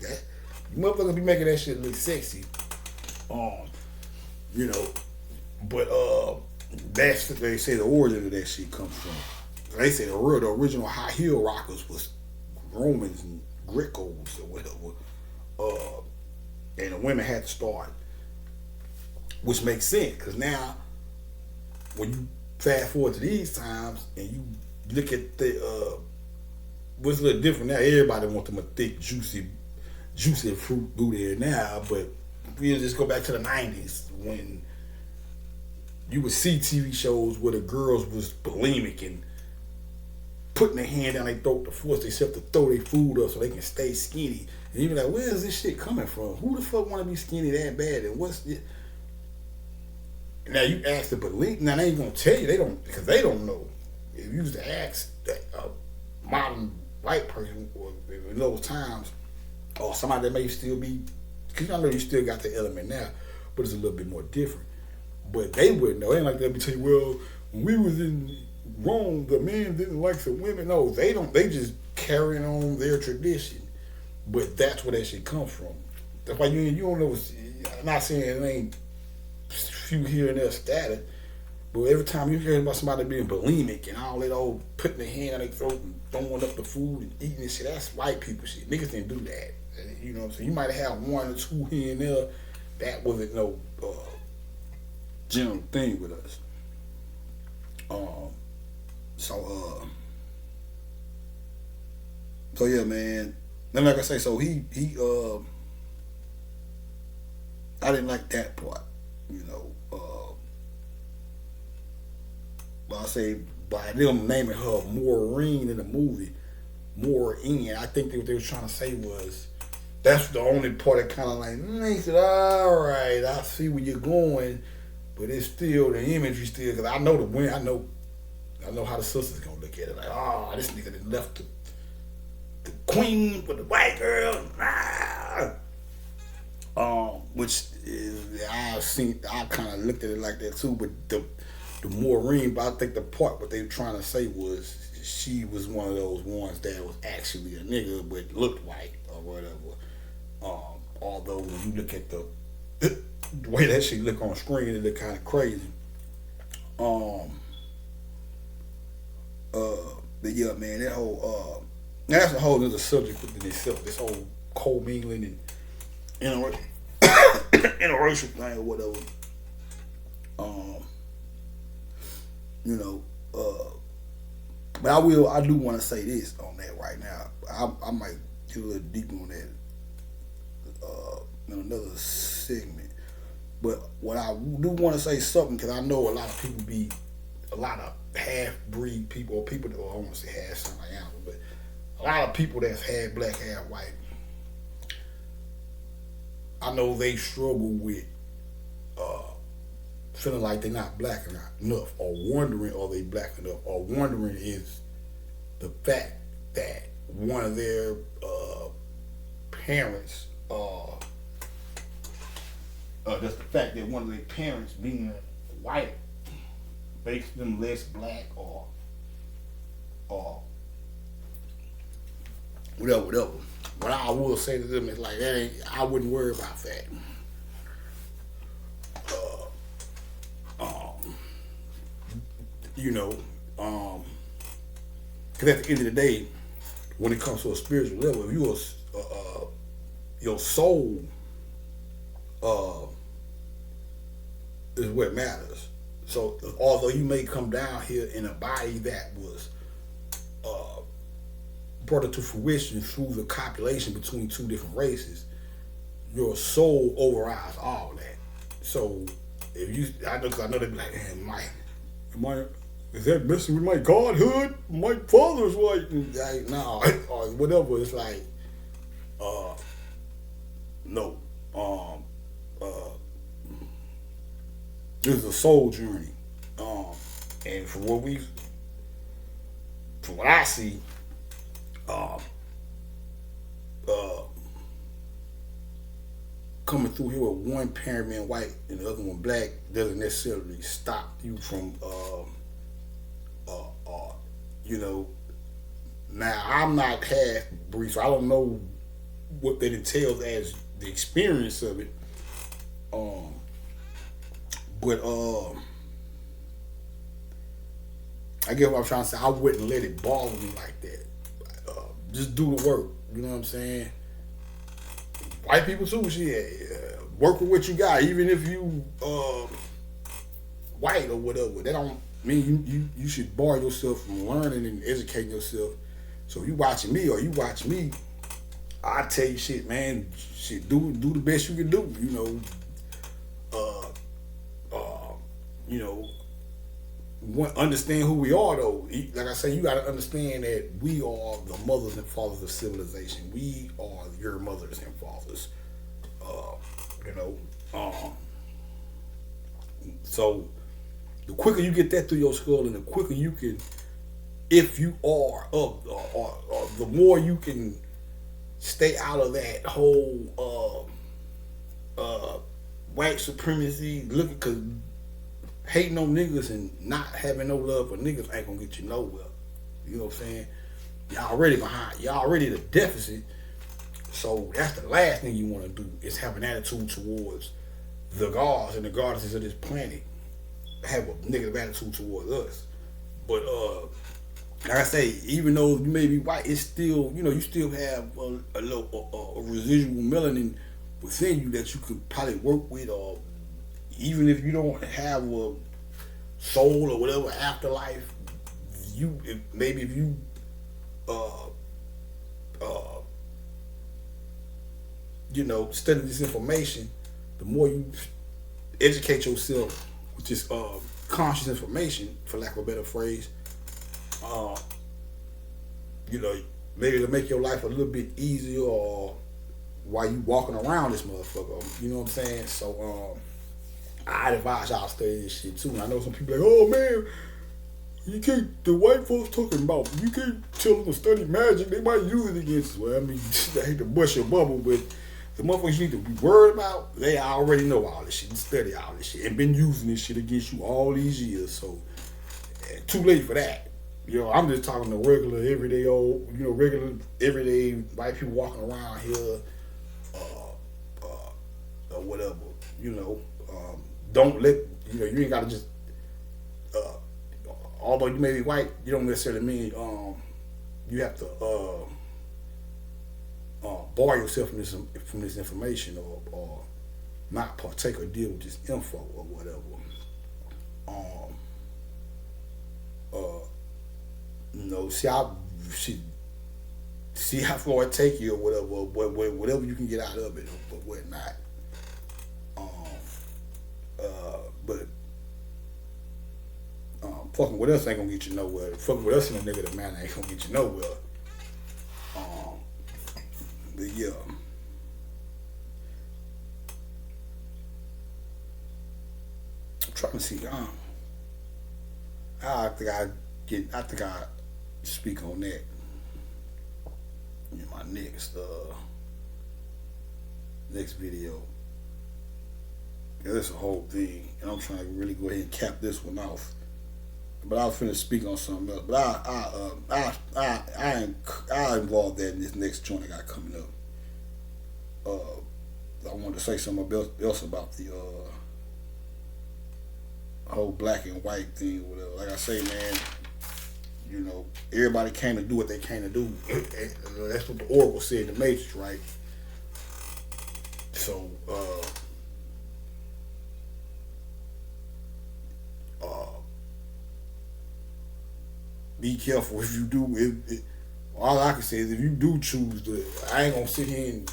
You motherfuckers be making that shit look sexy. But that's what they say the origin of that shit comes from. They say the original high heel rockers was Romans and Grecos or whatever. And the women had to start, which makes sense because now when you fast forward to these times and you look at the what's a little different now, everybody wants them a thick, juicy fruit booty now, but we'll just go back to the 90s when you would see TV shows where the girls was bulimic and putting their hand down their throat to force themselves to throw their food up so they can stay skinny. And you be like, where is this shit coming from? Who the fuck want to be skinny that bad? And what's it? Now you ask the bulimic, now they ain't gonna tell you, because they don't know. If you used to ask a modern white person in those times, or somebody that may still be, because I know you still got the element now, but it's a little bit more different. But they wouldn't know. It ain't like they'll be telling you, well, when we was in Rome, the men didn't like the women. No, they don't. They just carrying on their tradition. But that's where that shit comes from. That's why you don't know. I'm not saying it ain't few here and there static, but every time you hear about somebody being bulimic and all that old putting their hand on their throat and throwing up the food and eating this shit, that's white people shit. Niggas didn't do that. You know what I'm saying? You might have one or two here and there. That wasn't no general thing with us. So yeah, man. Then like I say, so he I didn't like that part, you know. But I say by them naming her Maureen in the movie, Maureen, I think what they were trying to say was that's the only part that kind of like, they said, all right, I see where you're going, but it's still the imagery still, because I know the women, I I know how the sisters gonna look at it. Like, oh, this nigga that left the queen with the white girl. Which is I kind of looked at it like that too. But the Maureen, but I think the part what they were trying to say was she was one of those ones that was actually a nigga but looked white or whatever. Although when you look at the way that shit look on screen, it look kind of crazy. But yeah, man, that whole that's a whole other subject within itself. This whole co-mingling and interracial thing or whatever. You know, but I do want to say this on that right now. I might get a little deeper on that in another segment. But what I do want to say something, because I know a lot of people a lot of half-breed people, or people that, I don't want to say half, something like animal, but a lot of people that's half black, half white, I know they struggle with feeling like they're not black enough, or wondering are they black enough, or wondering is the fact that one of their parents, just the fact that one of their parents being white makes them less black, or whatever. What I will say to them is like, I wouldn't worry about that. You know, because at the end of the day, when it comes to a spiritual level, if you your soul is what matters. So although you may come down here in a body that was brought into fruition through the copulation between two different races, your soul overrides all that. So if you, I know they be like, is that messing with my godhood? My father's white. Like, no, or whatever. It's like, no. This is a soul journey. And from what I see, coming through here with one parent being white and the other one black doesn't necessarily stop you from, you know. Now I'm not half breed, so I don't know what that entails as the experience of it. But I guess what I'm trying to say, I wouldn't let it bother me like that. Just do the work. You know what I'm saying? White people too, shit. Work with what you got, even if you white or whatever. That don't mean you should bar yourself from learning and educating yourself. So if you watching me or you watch me, I tell you shit, man. Shit, do the best you can do. You know. You know, understand who we are though. Like I say, you got to understand that we are the mothers and fathers of civilization. We are your mothers and fathers. You know, so the quicker you get that through your skull, and the quicker you can, if you are or the more you can stay out of that whole white supremacy. Look, because hating on niggas and not having no love for niggas ain't gonna get you nowhere. You know what I'm saying? Y'all already behind. Y'all already the deficit. So that's the last thing you want to do is have an attitude towards the gods and the goddesses of this planet. Have a negative attitude towards us. But like I say, even though you may be white, it's still, you know, you still have a little residual melanin within you that you could probably work with, or even if you don't have a soul or whatever afterlife, if you you know, study this information, the more you educate yourself with this conscious information, for lack of a better phrase, you know, maybe it'll make your life a little bit easier, or while you walking around this motherfucker, you know what I'm saying? So I'd advise y'all to study this shit too. And I know some people like, oh man, You can't. The white folks talking about you can't tell them to study magic. They might use it against us. Well, I mean, I hate to bust your bubble, but the motherfuckers you need to be worried about, they already know all this shit and study all this shit and been using this shit against you all these years. So, too late for that. You know, I'm just talking to regular, everyday old, regular, everyday white people walking around here, or whatever. Don't let, you ain't got to just, although you may be white, you don't necessarily mean you have to bar yourself from this information or not partake or deal with this info or whatever. See how far it take you or whatever you can get out of it or whatnot. But fucking with us ain't gonna get you nowhere. Fucking with us in a negative manner ain't gonna get you nowhere. But yeah. I'm trying to see. I think I speak on that in my next video. Yeah, that's a whole thing, and I'm trying to really go ahead and cap this one off. But I was finna speak on something else. But I involve that in this next joint I got coming up. I wanted to say something else about the whole black and white thing, or whatever. Like I say, man, everybody came to do what they came to do. That's what the Oracle said in the Matrix, right? So, be careful if you do. All I can say is if you do choose to, I ain't gonna sit here and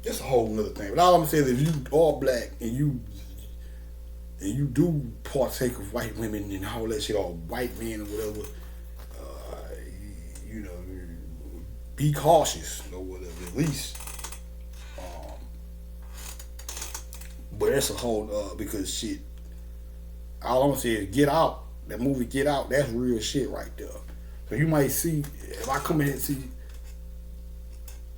it's a whole nother thing. But all I'm gonna say is if you are black and you do partake of white women and all that shit, or white men or whatever, be cautious or whatever at least. But that's a whole because shit. All I'm gonna say is Get Out. That movie Get Out, that's real shit right there. So you might see, if I come in here and see,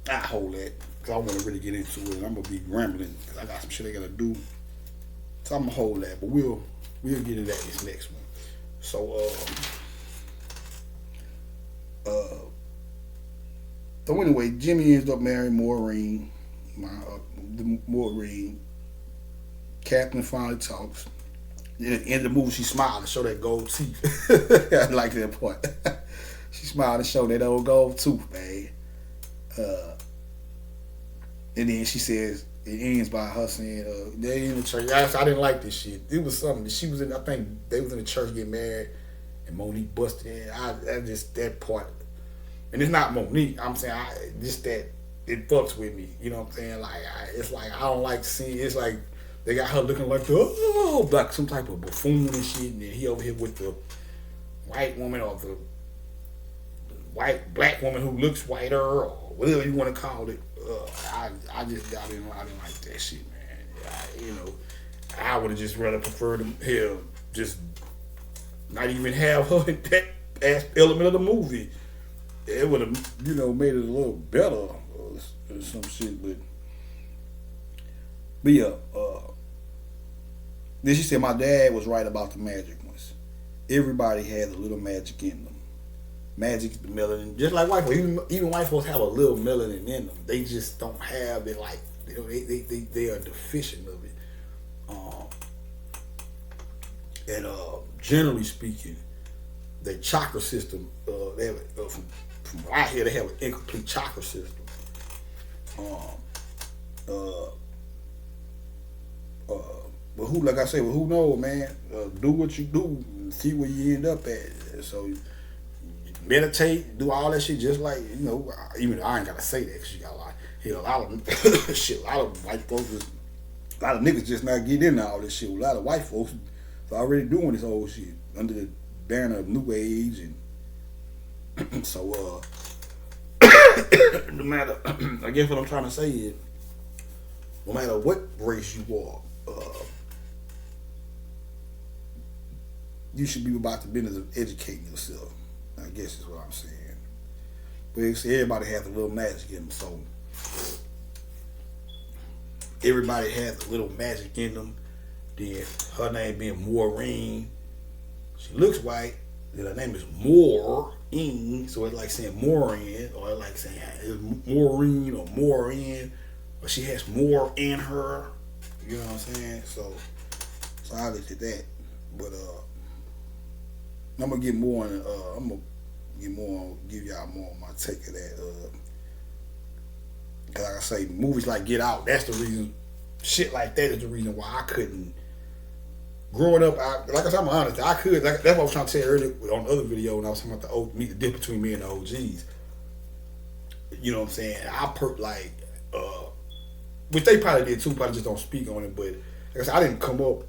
I hold that, because I want to really get into it. I'm going to be rambling, because I got some shit I got to do. So I'm going to hold that, but we'll get into that this next one. So, so anyway, Jimmy ends up marrying Maureen. Maureen. Captain finally talks. At the end of the movie, she smiled and showed that gold teeth. I like that part. She smiled and showed that old gold tooth, man. And then she says, it ends by her saying, they in the church. I didn't like this shit. It was something. She was in, I think they was in the church getting married, and Monique busted in. That part. And it's not Monique. I'm saying, that it fucks with me. You know what I'm saying? Like, it's like, I don't like seeing, it's like, they got her looking like like some type of buffoon and shit, and then he over here with the white woman or the black woman who looks whiter or whatever you want to call it. I didn't like that shit, man. I would have just rather preferred hell just not even have her in that element of the movie. It would have made it a little better or some shit, but yeah. Then she said, my dad was right about the magic ones. Everybody has a little magic in them. Magic is the melanin. Just like white folks. Even white folks have a little melanin in them. They just don't have it like, they are deficient of it. And generally speaking, their chakra system, they have, from right here, they have an incomplete chakra system. But like I say, who knows, man? Do what you do, and see where you end up at. So meditate, do all that shit, just like even I ain't gotta say that because you got a lot of shit. A lot of white folks, a lot of niggas just not getting into all this shit. A lot of white folks are already doing this old shit under the banner of New Age, and so no matter, I guess what I'm trying to say is, no matter what race you are. you should be about the business of educating yourself. I guess is what I'm saying. But everybody has a little magic in them, so everybody has a little magic in them. Then her name being Maureen, she looks white. Then her name is Maureen, so it's like saying Maureen, or it's like saying it's Maureen or Maureen, or she has more in her. You know what I'm saying? So I looked at that, but I'm gonna get more on. I'm gonna get more on, give y'all more on my take of that. Cause like I say, movies like Get Out, that's the reason. Shit like that is the reason why I couldn't. Growing up, like I said, I'm honest. I could. That's what I was trying to say earlier on the other video when I was talking about the difference between me and the OGs. You know what I'm saying? Which they probably did too. Probably just don't speak on it. But like I said, I didn't come up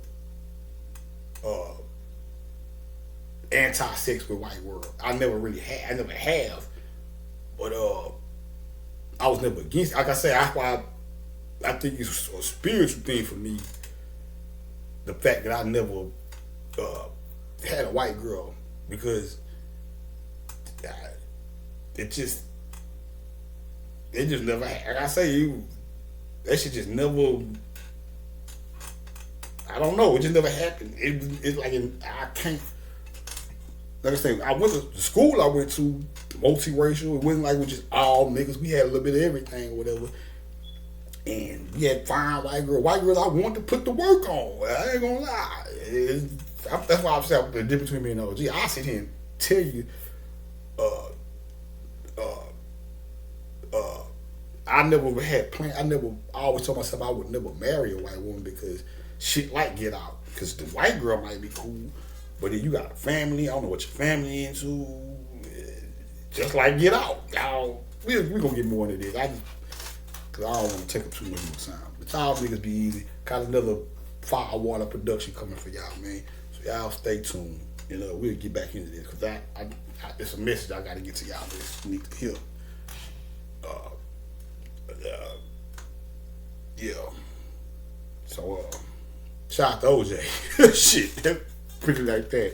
anti-sex with white world. I never really had. I never have. But I was never against it. Like I said, that's why I think it's a spiritual thing for me. The fact that I never had a white girl, because it just never. Like I say, that shit just never. I don't know. It just never happened. It's like I can't. Like I say, I went to the school I went to, multiracial. It wasn't like we just all niggas. We had a little bit of everything or whatever. And we had fine white girls. White girls I wanted to put the work on. I ain't gonna lie. That's why I'm saying the difference between me and OG. I sit here and tell you, I never had plans. I always told myself I would never marry a white woman because shit like Get Out. Because the white girl might be cool, but then you got a family. I don't know what your family into. Just like Get Out. Y'all, we gonna get more into this. Cause I don't want to take up too much more time. But y'all niggas be easy. Got another Firewater production coming for y'all, man. So y'all stay tuned. We'll get back into this. Cause it's a message I gotta get to y'all that need to hear. Yeah. So shout out to OJ. Shit, pretty like that.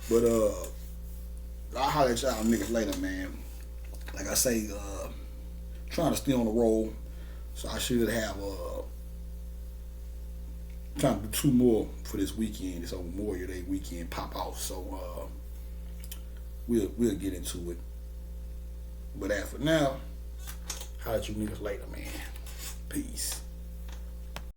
But I'll holler at y'all niggas later, man. Like I say, trying to stay on the roll, so I should have trying to do 2 more for this weekend. This Memorial Day weekend pop off. So we'll get into it. But as for now, holler at you niggas later, man. Peace.